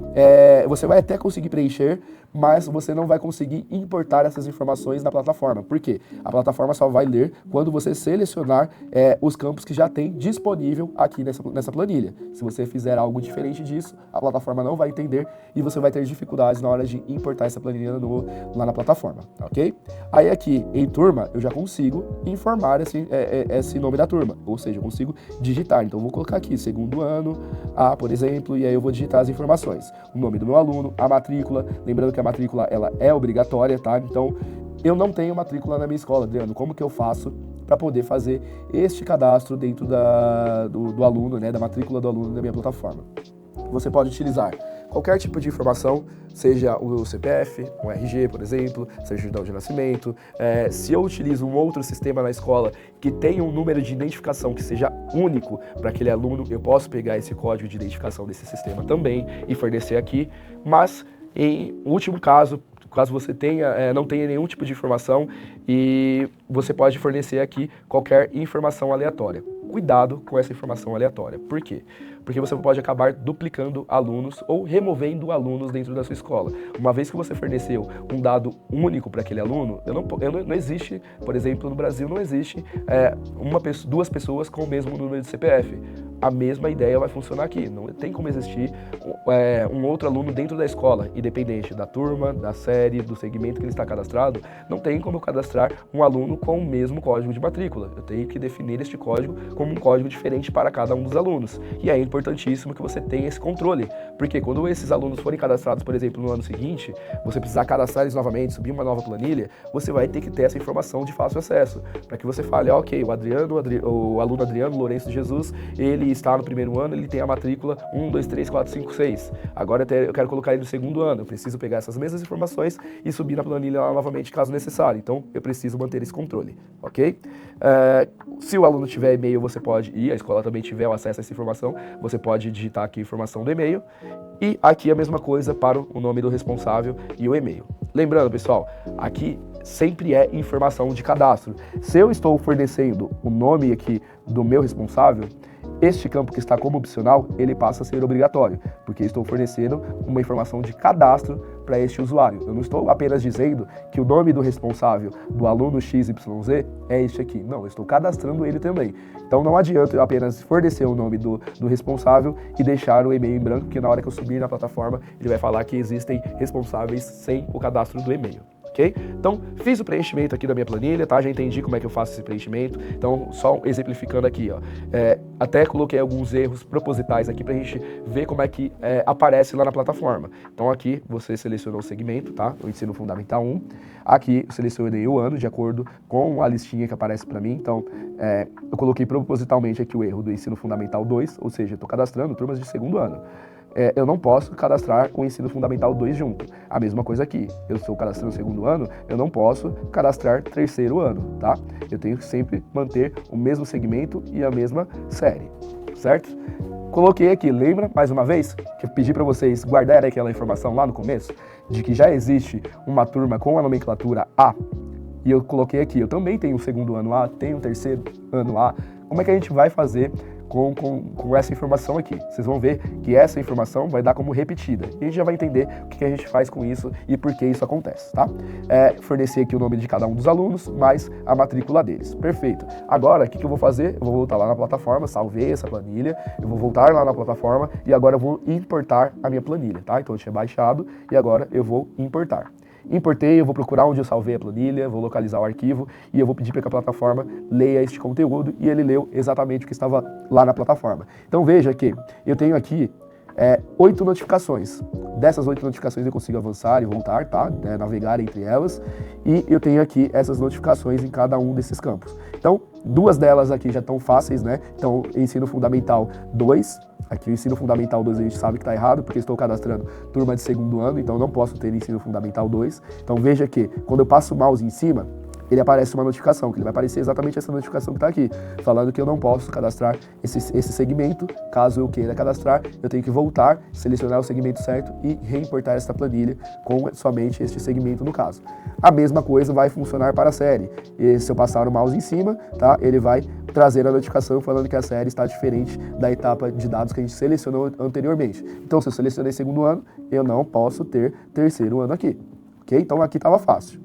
você vai até conseguir preencher, mas você não vai conseguir importar essas informações na plataforma. Por quê? A plataforma só vai ler quando você selecionar os campos que já tem disponível aqui nessa planilha. Se você fizer algo diferente disso, a plataforma não vai entender e você vai ter dificuldades na hora de importar essa planilha lá na plataforma, ok? Aí aqui em turma, eu já consigo informar esse nome da turma, ou seja, eu consigo digitar. Então eu vou colocar aqui, segundo ano, por exemplo, e aí eu vou digitar as informações. O nome do meu aluno, a matrícula, lembrando que a matrícula ela é obrigatória, tá? Então, eu não tenho matrícula na minha escola, Adriano. Como que eu faço para poder fazer este cadastro dentro do aluno, né? Da matrícula do aluno da minha plataforma? Você pode utilizar qualquer tipo de informação, seja o CPF, um RG, por exemplo, seja o certidão de nascimento. Se eu utilizo um outro sistema na escola que tenha um número de identificação que seja único para aquele aluno, eu posso pegar esse código de identificação desse sistema também e fornecer aqui, mas em último caso você não tenha nenhum tipo de informação, e você pode fornecer aqui qualquer informação aleatória. Cuidado com essa informação aleatória. Por quê? Porque você pode acabar duplicando alunos ou removendo alunos dentro da sua escola. Uma vez que você forneceu um dado único para aquele aluno, não existe, por exemplo, no Brasil não existe duas pessoas com o mesmo número de CPF. A mesma ideia vai funcionar aqui. Não tem como existir um outro aluno dentro da escola, independente da turma, da série, do segmento que ele está cadastrado. Não tem como eu cadastrar um aluno com o mesmo código de matrícula. Eu tenho que definir este código como um código diferente para cada um dos alunos. E é importantíssimo que você tenha esse controle, porque quando esses alunos forem cadastrados, por exemplo, no ano seguinte, você precisar cadastrar eles novamente, subir uma nova planilha, você vai ter que ter essa informação de fácil acesso, para que você fale, ok, o aluno Adriano Lourenço de Jesus, ele está no primeiro ano, ele tem a matrícula 1, 2, 3, 4, 5, 6. Agora eu quero colocar ele no segundo ano, eu preciso pegar essas mesmas informações e subir na planilha lá novamente, caso necessário. Então, eu preciso manter esse controle, ok? Se o aluno tiver e-mail, você pode, e a escola também tiver o acesso a essa informação, você pode digitar aqui a informação do e-mail. E aqui a mesma coisa para o nome do responsável e o e-mail. Lembrando, pessoal, aqui sempre é informação de cadastro. Se eu estou fornecendo o nome aqui do meu responsável, este campo que está como opcional, ele passa a ser obrigatório, porque estou fornecendo uma informação de cadastro para este usuário. Eu não estou apenas dizendo que o nome do responsável do aluno XYZ é este aqui. Não, eu estou cadastrando ele também. Então não adianta eu apenas fornecer o nome do responsável e deixar o e-mail em branco, porque na hora que eu subir na plataforma, ele vai falar que existem responsáveis sem o cadastro do e-mail. Okay? Então, fiz o preenchimento aqui da minha planilha, tá? Já entendi como é que eu faço esse preenchimento. Então, só exemplificando aqui, ó. Até coloquei alguns erros propositais aqui pra gente ver como é que aparece lá na plataforma. Então, aqui você selecionou o segmento, tá? O ensino fundamental 1. Aqui eu selecionei o ano de acordo com a listinha que aparece para mim. Então, eu coloquei propositalmente aqui o erro do ensino fundamental 2, ou seja, eu estou cadastrando turmas de segundo ano. Eu não posso cadastrar o ensino fundamental 2 junto. A mesma coisa aqui. Eu estou cadastrando o segundo ano, eu não posso cadastrar terceiro ano, tá? Eu tenho que sempre manter o mesmo segmento e a mesma série, certo? Coloquei aqui, lembra, mais uma vez, que eu pedi para vocês guardarem aquela informação lá no começo, de que já existe uma turma com a nomenclatura A, e eu coloquei aqui, eu também tenho o segundo ano A, tenho o terceiro ano A. Como é que a gente vai fazer com essa informação aqui? Vocês vão ver que essa informação vai dar como repetida. E a gente já vai entender o que a gente faz com isso e por que isso acontece, tá? Fornecer aqui o nome de cada um dos alunos, mais a matrícula deles. Perfeito. Agora, o que eu vou fazer? Eu vou voltar lá na plataforma, salvei essa planilha, eu vou voltar lá na plataforma e agora eu vou importar a minha planilha, tá? Então eu tinha baixado e agora eu vou importar. Importei, eu vou procurar onde eu salvei a planilha, vou localizar o arquivo e eu vou pedir para que a plataforma leia este conteúdo e ele leu exatamente o que estava lá na plataforma. Então veja que eu tenho aqui 8 notificações. Dessas 8 notificações eu consigo avançar e voltar, tá? Navegar entre elas. E eu tenho aqui essas notificações em cada um desses campos. Então, 2 delas aqui já estão fáceis, né? Então, ensino fundamental 2. Aqui o ensino fundamental 2 a gente sabe que está errado, porque estou cadastrando turma de segundo ano, então não posso ter ensino fundamental 2. Então veja que quando eu passo o mouse em cima, ele aparece uma notificação, que ele vai aparecer exatamente essa notificação que está aqui, falando que eu não posso cadastrar esse segmento. Caso eu queira cadastrar, eu tenho que voltar, selecionar o segmento certo e reimportar essa planilha com somente este segmento no caso. A mesma coisa vai funcionar para a série. E se eu passar o mouse em cima, tá, ele vai trazer a notificação falando que a série está diferente da etapa de dados que a gente selecionou anteriormente. Então, se eu selecionei segundo ano, eu não posso ter terceiro ano aqui, ok? Então, aqui estava fácil.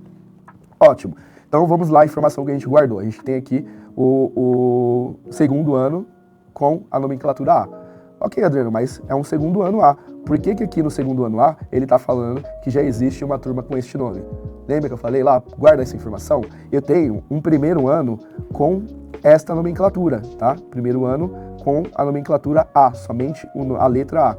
Ótimo. Então vamos lá, a informação que a gente guardou. A gente tem aqui o segundo ano com a nomenclatura A. Ok, Adriano, mas é um segundo ano A. Por que aqui no segundo ano A ele está falando que já existe uma turma com este nome? Lembra que eu falei lá? Guarda essa informação. Eu tenho um primeiro ano com esta nomenclatura, tá? Primeiro ano com a nomenclatura A, somente a letra A.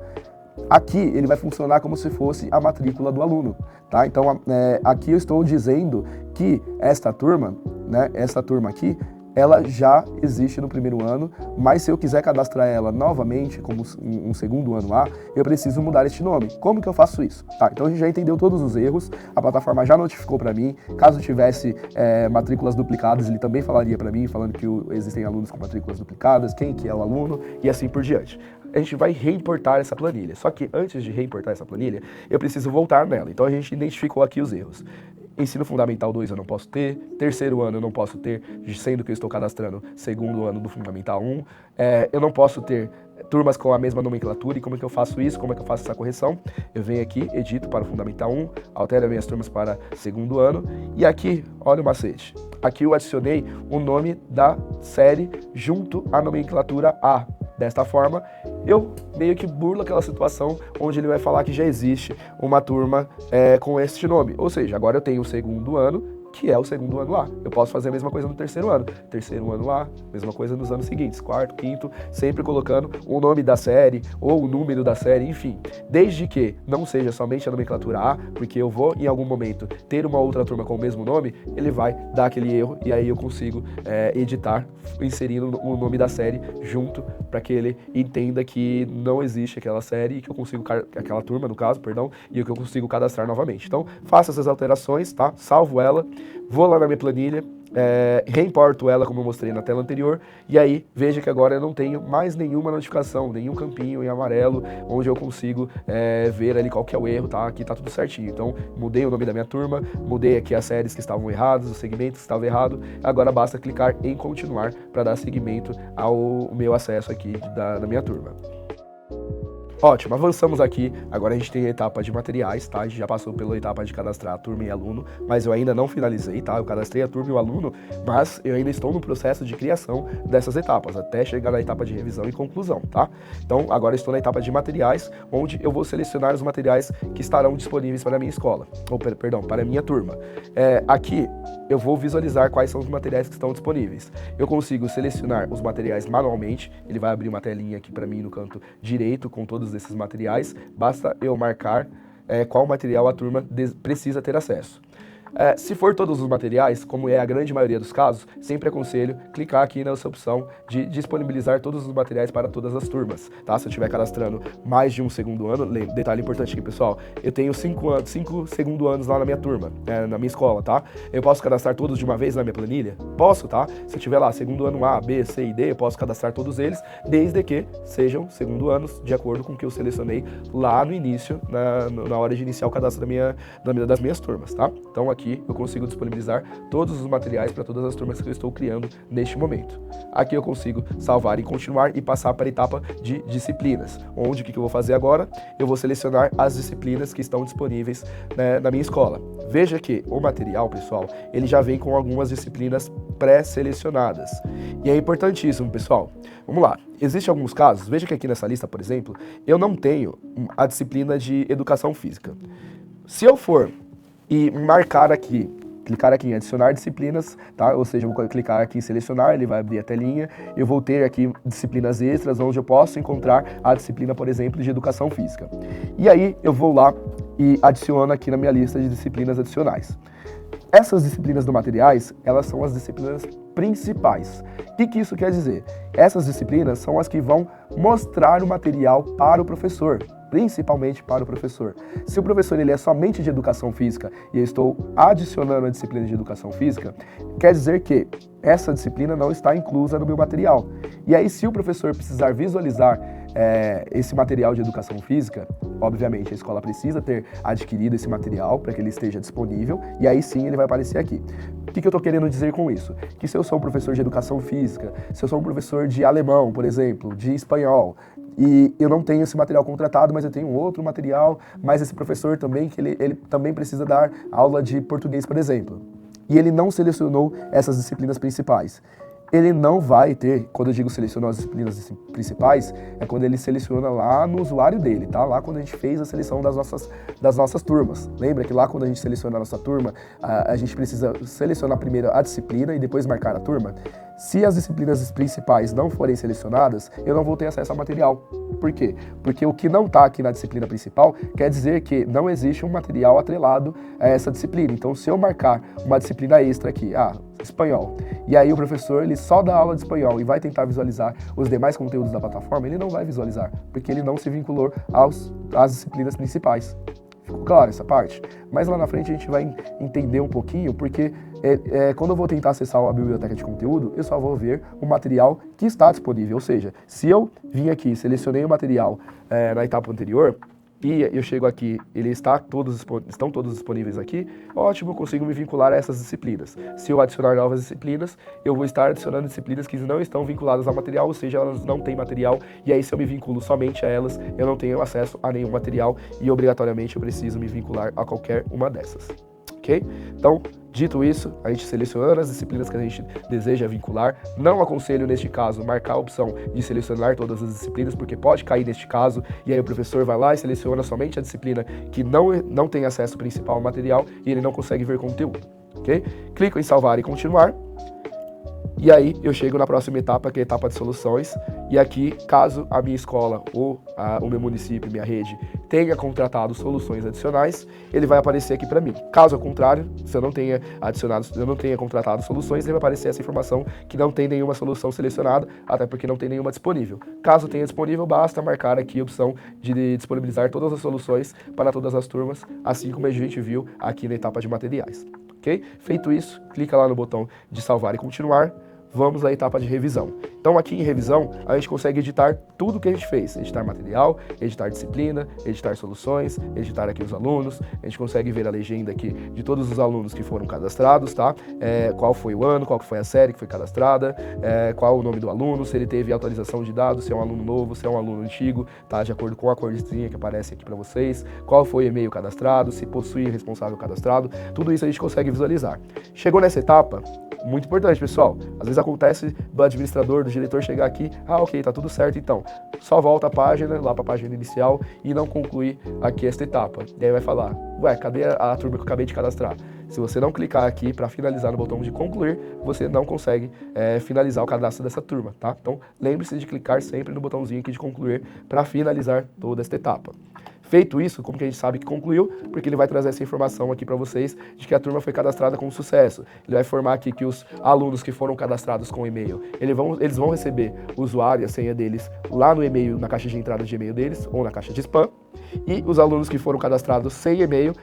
Aqui ele vai funcionar como se fosse a matrícula do aluno, tá? Então aqui eu estou dizendo que esta turma, né, essa turma aqui, ela já existe no primeiro ano, mas se eu quiser cadastrar ela novamente como um segundo ano A, eu preciso mudar este nome. Como que eu faço isso? Tá, então a gente já entendeu todos os erros, a plataforma já notificou para mim, caso tivesse matrículas duplicadas, ele também falaria para mim, falando que existem alunos com matrículas duplicadas, quem que é o aluno e assim por diante. A gente vai reimportar essa planilha, só que antes de reimportar essa planilha, eu preciso voltar nela, então a gente identificou aqui os erros. Ensino Fundamental 2 eu não posso ter, terceiro ano eu não posso ter, sendo que eu estou cadastrando segundo ano do Fundamental 1. Eu não posso ter turmas com a mesma nomenclatura. E como é que eu faço isso? Como é que eu faço essa correção? Eu venho aqui, edito para o Fundamental 1, altero as minhas turmas para segundo ano. E aqui, olha o macete. Aqui eu adicionei o nome da série junto à nomenclatura A. Desta forma, eu meio que burlo aquela situação onde ele vai falar que já existe uma turma com este nome. Ou seja, agora eu tenho o segundo ano que é o segundo ano A. Eu posso fazer a mesma coisa no terceiro ano A, mesma coisa nos anos seguintes, quarto, quinto, sempre colocando o nome da série ou o número da série, enfim. Desde que não seja somente a nomenclatura A, porque eu vou em algum momento ter uma outra turma com o mesmo nome, ele vai dar aquele erro e aí eu consigo editar inserindo o nome da série junto para que ele entenda que não existe aquela série e que eu consigo, aquela turma no caso, perdão, e que eu consigo cadastrar novamente. Então, faço essas alterações, tá? Salvo ela, vou lá na minha planilha, reimporto ela como eu mostrei na tela anterior e aí veja que agora eu não tenho mais nenhuma notificação, nenhum campinho em amarelo onde eu consigo ver ali qual que é o erro, tá? Aqui tá tudo certinho. Então mudei o nome da minha turma, mudei aqui as séries que estavam erradas, os segmentos que estavam errados, agora basta clicar em continuar para dar seguimento ao meu acesso aqui da minha turma. Ótimo, avançamos aqui, agora a gente tem a etapa de materiais, tá? A gente já passou pela etapa de cadastrar a turma e aluno, mas eu ainda não finalizei, tá? Eu cadastrei a turma e o aluno, mas eu ainda estou no processo de criação dessas etapas, até chegar na etapa de revisão e conclusão, tá? Então, agora estou na etapa de materiais, onde eu vou selecionar os materiais que estarão disponíveis para a minha escola, ou, perdão, para a minha turma. Aqui, eu vou visualizar quais são os materiais que estão disponíveis. Eu consigo selecionar os materiais manualmente, ele vai abrir uma telinha aqui para mim no canto direito com todos esses materiais, basta eu marcar qual material a turma precisa ter acesso. Se for todos os materiais, como é a grande maioria dos casos, sempre aconselho clicar aqui nessa opção de disponibilizar todos os materiais para todas as turmas, tá? Se eu estiver cadastrando mais de um segundo ano, detalhe importante aqui, pessoal, eu tenho 5 segundo anos lá na minha turma, na minha escola, tá? Eu posso cadastrar todos de uma vez na minha planilha? Posso, tá? Se eu tiver lá segundo ano A, B, C e D, eu posso cadastrar todos eles, desde que sejam segundo anos, de acordo com o que eu selecionei lá no início, na hora de iniciar o cadastro das minhas turmas, tá? Então aqui eu consigo disponibilizar todos os materiais para todas as turmas que eu estou criando neste momento. Aqui eu consigo salvar e continuar e passar para a etapa de disciplinas, onde o que eu vou fazer agora? Eu vou selecionar as disciplinas que estão disponíveis na minha escola. Veja que o material, pessoal, ele já vem com algumas disciplinas pré-selecionadas. E é importantíssimo, pessoal. Vamos lá. Existem alguns casos, veja que aqui nessa lista, por exemplo, eu não tenho a disciplina de educação física. Se eu for e marcar aqui, clicar aqui em adicionar disciplinas, tá? Ou seja, eu vou clicar aqui em selecionar, ele vai abrir a telinha, eu vou ter aqui disciplinas extras, onde eu posso encontrar a disciplina, por exemplo, de educação física. E aí eu vou lá e adiciono aqui na minha lista de disciplinas adicionais. Essas disciplinas do materiais, elas são as disciplinas principais. O que isso quer dizer? Essas disciplinas são as que vão mostrar o material para o professor, principalmente para o professor. Se o professor ele é somente de educação física e eu estou adicionando a disciplina de educação física, quer dizer que essa disciplina não está inclusa no meu material. E aí, se o professor precisar visualizar esse material de educação física, obviamente a escola precisa ter adquirido esse material para que ele esteja disponível e aí sim ele vai aparecer aqui. O que eu estou querendo dizer com isso? Que se eu sou um professor de educação física, se eu sou um professor de alemão, por exemplo, de espanhol, e eu não tenho esse material contratado, mas eu tenho outro material, mas esse professor também, que ele também precisa dar aula de português, por exemplo, e ele não selecionou essas disciplinas principais. Ele não vai ter, quando eu digo selecionar as disciplinas principais, é quando ele seleciona lá no usuário dele, tá? Lá quando a gente fez a seleção das nossas turmas. Lembra que lá quando a gente seleciona a nossa turma, a gente precisa selecionar primeiro a disciplina e depois marcar a turma? Se as disciplinas principais não forem selecionadas, eu não vou ter acesso ao material. Por quê? Porque o que não está aqui na disciplina principal quer dizer que não existe um material atrelado a essa disciplina. Então, se eu marcar uma disciplina extra aqui, espanhol, e aí o professor ele só dá aula de espanhol e vai tentar visualizar os demais conteúdos da plataforma, ele não vai visualizar, porque ele não se vinculou às disciplinas principais. Ficou claro essa parte? Mas lá na frente a gente vai entender um pouquinho, porque quando eu vou tentar acessar a biblioteca de conteúdo, eu só vou ver o material que está disponível. Ou seja, se eu vim aqui, selecionei o material na etapa anterior, e eu chego aqui, estão todos disponíveis aqui, ótimo, eu consigo me vincular a essas disciplinas. Se eu adicionar novas disciplinas, eu vou estar adicionando disciplinas que não estão vinculadas ao material, ou seja, elas não têm material, e aí se eu me vinculo somente a elas, eu não tenho acesso a nenhum material, e obrigatoriamente eu preciso me vincular a qualquer uma dessas. Ok? Então, dito isso, a gente seleciona as disciplinas que a gente deseja vincular. Não aconselho, neste caso, marcar a opção de selecionar todas as disciplinas, porque pode cair neste caso, e aí o professor vai lá e seleciona somente a disciplina que não tem acesso principal ao material e ele não consegue ver conteúdo. ok? Clico em salvar e continuar. E aí eu chego na próxima etapa, que é a etapa de soluções, e aqui, caso a minha escola ou o meu município, minha rede, tenha contratado soluções adicionais, ele vai aparecer aqui para mim. Caso ao contrário, se eu não tenha contratado soluções, ele vai aparecer essa informação que não tem nenhuma solução selecionada, até porque não tem nenhuma disponível. Caso tenha disponível, basta marcar aqui a opção de disponibilizar todas as soluções para todas as turmas, assim como a gente viu aqui na etapa de materiais. Ok? Feito isso, clica lá no botão de salvar e continuar. Vamos à etapa de revisão. Então aqui em revisão, a gente consegue editar tudo que a gente fez. Editar material, editar disciplina, editar soluções, editar aqui os alunos. A gente consegue ver a legenda aqui de todos os alunos que foram cadastrados, tá? Qual foi o ano, qual foi a série que foi cadastrada, qual o nome do aluno, se ele teve atualização de dados, se é um aluno novo, se é um aluno antigo, tá? De acordo com a corzinha que aparece aqui para vocês. Qual foi o e-mail cadastrado, se possui responsável cadastrado. Tudo isso a gente consegue visualizar. Chegou nessa etapa, muito importante, pessoal. Às vezes acontece do administrador, do diretor chegar aqui, ok, tá tudo certo, então. Só volta a página, lá para a página inicial e não conclui aqui esta etapa. E aí vai falar, ué, cadê a turma que eu acabei de cadastrar? Se você não clicar aqui para finalizar no botão de concluir, você não consegue finalizar o cadastro dessa turma, tá? Então, lembre-se de clicar sempre no botãozinho aqui de concluir para finalizar toda esta etapa. Feito isso, como que a gente sabe que concluiu? Porque ele vai trazer essa informação aqui para vocês de que a turma foi cadastrada com sucesso. Ele vai informar aqui que os alunos que foram cadastrados com e-mail, eles vão receber o usuário e a senha deles lá no e-mail, na caixa de entrada de e-mail deles ou na caixa de spam. E os alunos que foram cadastrados sem e-mail,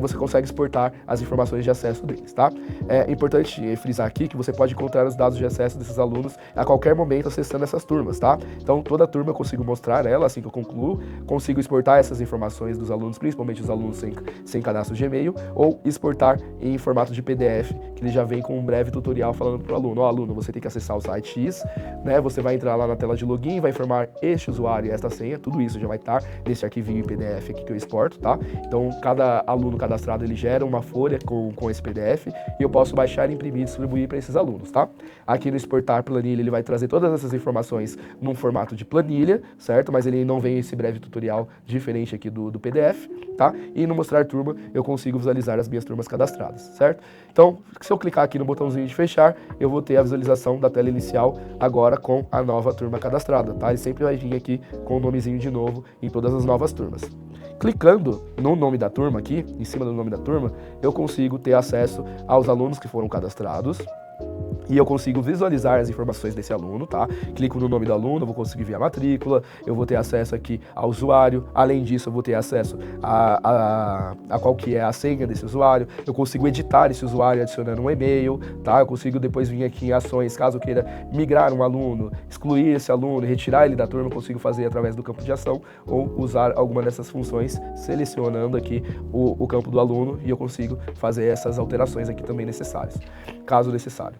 você consegue exportar as informações de acesso deles, tá? É importante frisar aqui que você pode encontrar os dados de acesso desses alunos a qualquer momento acessando essas turmas, tá? Então, toda turma eu consigo mostrar ela assim que eu concluo, consigo exportar essas informações dos alunos, principalmente os alunos sem cadastro de e-mail, ou exportar em formato de PDF, que ele já vem com um breve tutorial falando para o aluno, ó, aluno, você tem que acessar o site X, né? Você vai entrar lá na tela de login, vai informar este usuário e esta senha, tudo isso já vai estar nesse arquivinho PDF aqui que eu exporto, tá? Então, cada aluno cadastrado, ele gera uma folha com esse PDF e eu posso baixar, imprimir e distribuir para esses alunos, tá? Aqui no exportar planilha, ele vai trazer todas essas informações num formato de planilha, certo? Mas ele não vem esse breve tutorial diferente aqui do PDF, tá? E no mostrar turma, eu consigo visualizar as minhas turmas cadastradas, certo? Então, se eu clicar aqui no botãozinho de fechar, eu vou ter a visualização da tela inicial agora com a nova turma cadastrada, tá? Ele sempre vai vir aqui com o nomezinho de novo em todas as novas turmas. Clicando no nome da turma aqui, em cima do nome da turma, eu consigo ter acesso aos alunos que foram cadastrados e eu consigo visualizar as informações desse aluno, tá? Clico no nome do aluno, eu vou conseguir ver a matrícula, eu vou ter acesso aqui ao usuário, além disso eu vou ter acesso a qual que é a senha desse usuário, eu consigo editar esse usuário adicionando um e-mail, tá? Eu consigo depois vir aqui em ações, caso eu queira migrar um aluno, excluir esse aluno, retirar ele da turma, eu consigo fazer através do campo de ação ou usar alguma dessas funções, selecionando aqui o campo do aluno e eu consigo fazer essas alterações aqui também necessárias, caso necessário.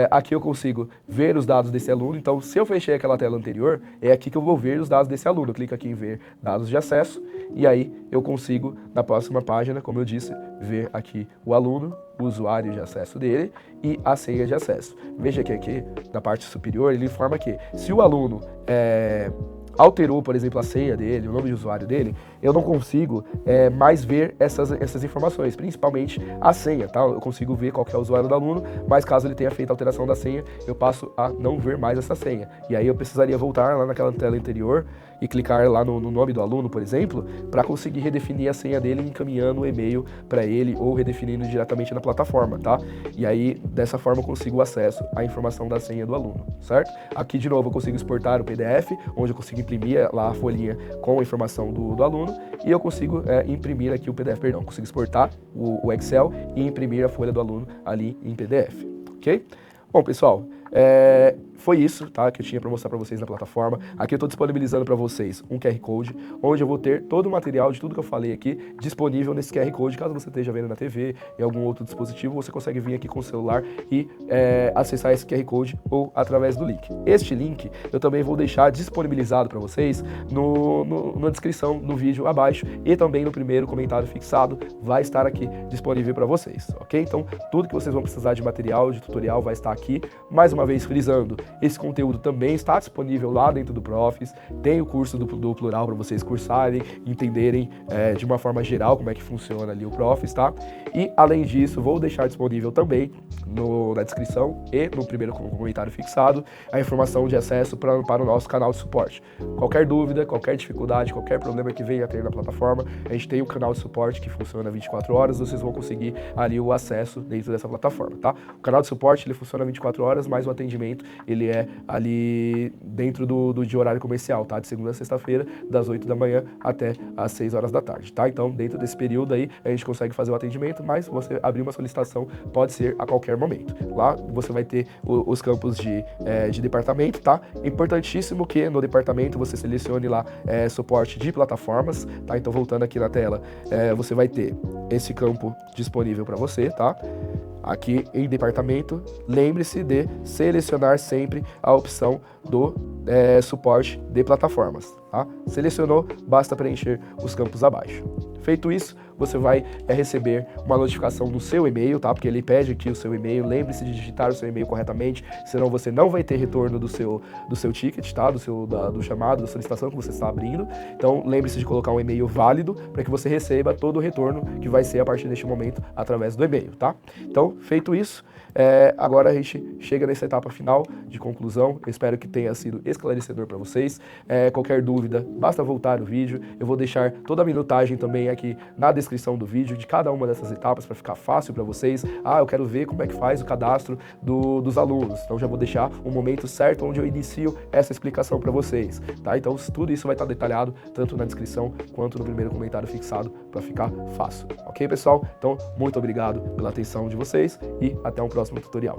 Aqui eu consigo ver os dados desse aluno, então se eu fechei aquela tela anterior, é aqui que eu vou ver os dados desse aluno. Eu clico aqui em ver dados de acesso e aí eu consigo, na próxima página, como eu disse, ver aqui o aluno, o usuário de acesso dele e a senha de acesso. Veja que aqui, na parte superior, ele informa que se o aluno alterou, por exemplo, a senha dele, o nome de usuário dele, eu não consigo mais ver essas informações, principalmente a senha, tá? Eu consigo ver qual que é o usuário do aluno, mas caso ele tenha feito a alteração da senha, eu passo a não ver mais essa senha. E aí eu precisaria voltar lá naquela tela anterior e clicar lá no nome do aluno, por exemplo, para conseguir redefinir a senha dele, encaminhando o e-mail para ele ou redefinindo diretamente na plataforma, tá? E aí, dessa forma, eu consigo o acesso à informação da senha do aluno, certo? Aqui, de novo, eu consigo exportar o PDF, onde eu consigo imprimir lá a folhinha com a informação do aluno e eu consigo imprimir aqui o PDF, perdão, consigo exportar o Excel e imprimir a folha do aluno ali em PDF, ok? Bom, pessoal, foi isso, tá, que eu tinha para mostrar para vocês na plataforma. Aqui eu estou disponibilizando para vocês um QR Code, onde eu vou ter todo o material de tudo que eu falei aqui disponível nesse QR Code. Caso você esteja vendo na TV, em algum outro dispositivo, você consegue vir aqui com o celular e acessar esse QR Code ou através do link. Este link eu também vou deixar disponibilizado para vocês na descrição do vídeo abaixo e também no primeiro comentário fixado vai estar aqui disponível para vocês, ok? Então, tudo que vocês vão precisar de material, de tutorial vai estar aqui. Mais uma vez frisando Esse conteúdo também está disponível lá dentro do Profis, tem o curso do Plural para vocês cursarem, entenderem de uma forma geral como é que funciona ali o Profis, tá? E além disso, vou deixar disponível também na descrição e no primeiro comentário fixado a informação de acesso para o nosso canal de suporte. Qualquer dúvida, qualquer dificuldade, qualquer problema que venha a ter na plataforma, a gente tem um canal de suporte que funciona 24 horas, vocês vão conseguir ali o acesso dentro dessa plataforma, tá? O canal de suporte, ele funciona 24 horas, mas o atendimento, ele é ali dentro de horário comercial, tá? De segunda a sexta-feira, das 8 da manhã até as 6 horas da tarde, tá? Então, dentro desse período aí, a gente consegue fazer o atendimento, mas você abrir uma solicitação pode ser a qualquer momento. Lá você vai ter os campos de departamento, tá? É importantíssimo que no departamento você selecione lá suporte de plataformas, tá? Então, voltando aqui na tela, você vai ter esse campo disponível para você, tá? Aqui em departamento, lembre-se de selecionar sempre a opção do suporte de plataformas, tá? Selecionou, basta preencher os campos abaixo. Feito isso, você vai receber uma notificação no seu e-mail, tá? Porque ele pede aqui o seu e-mail, lembre-se de digitar o seu e-mail corretamente, senão você não vai ter retorno do seu ticket, tá? Do chamado, da solicitação que você está abrindo. Então, lembre-se de colocar um e-mail válido para que você receba todo o retorno que vai ser a partir deste momento através do e-mail, tá? Então, feito isso, agora a gente chega nessa etapa final de conclusão. Eu espero que tenha sido esclarecedor para vocês. Qualquer dúvida, basta voltar o vídeo. Eu vou deixar toda a minutagem também aqui na descrição do vídeo de cada uma dessas etapas para ficar fácil para vocês. Eu quero ver como é que faz o cadastro dos alunos. Então já vou deixar o momento certo onde eu inicio essa explicação para vocês, tá? Então tudo isso vai estar detalhado tanto na descrição quanto no primeiro comentário fixado para ficar fácil. Ok, pessoal? Então, muito obrigado pela atenção de vocês e até um próximo tutorial.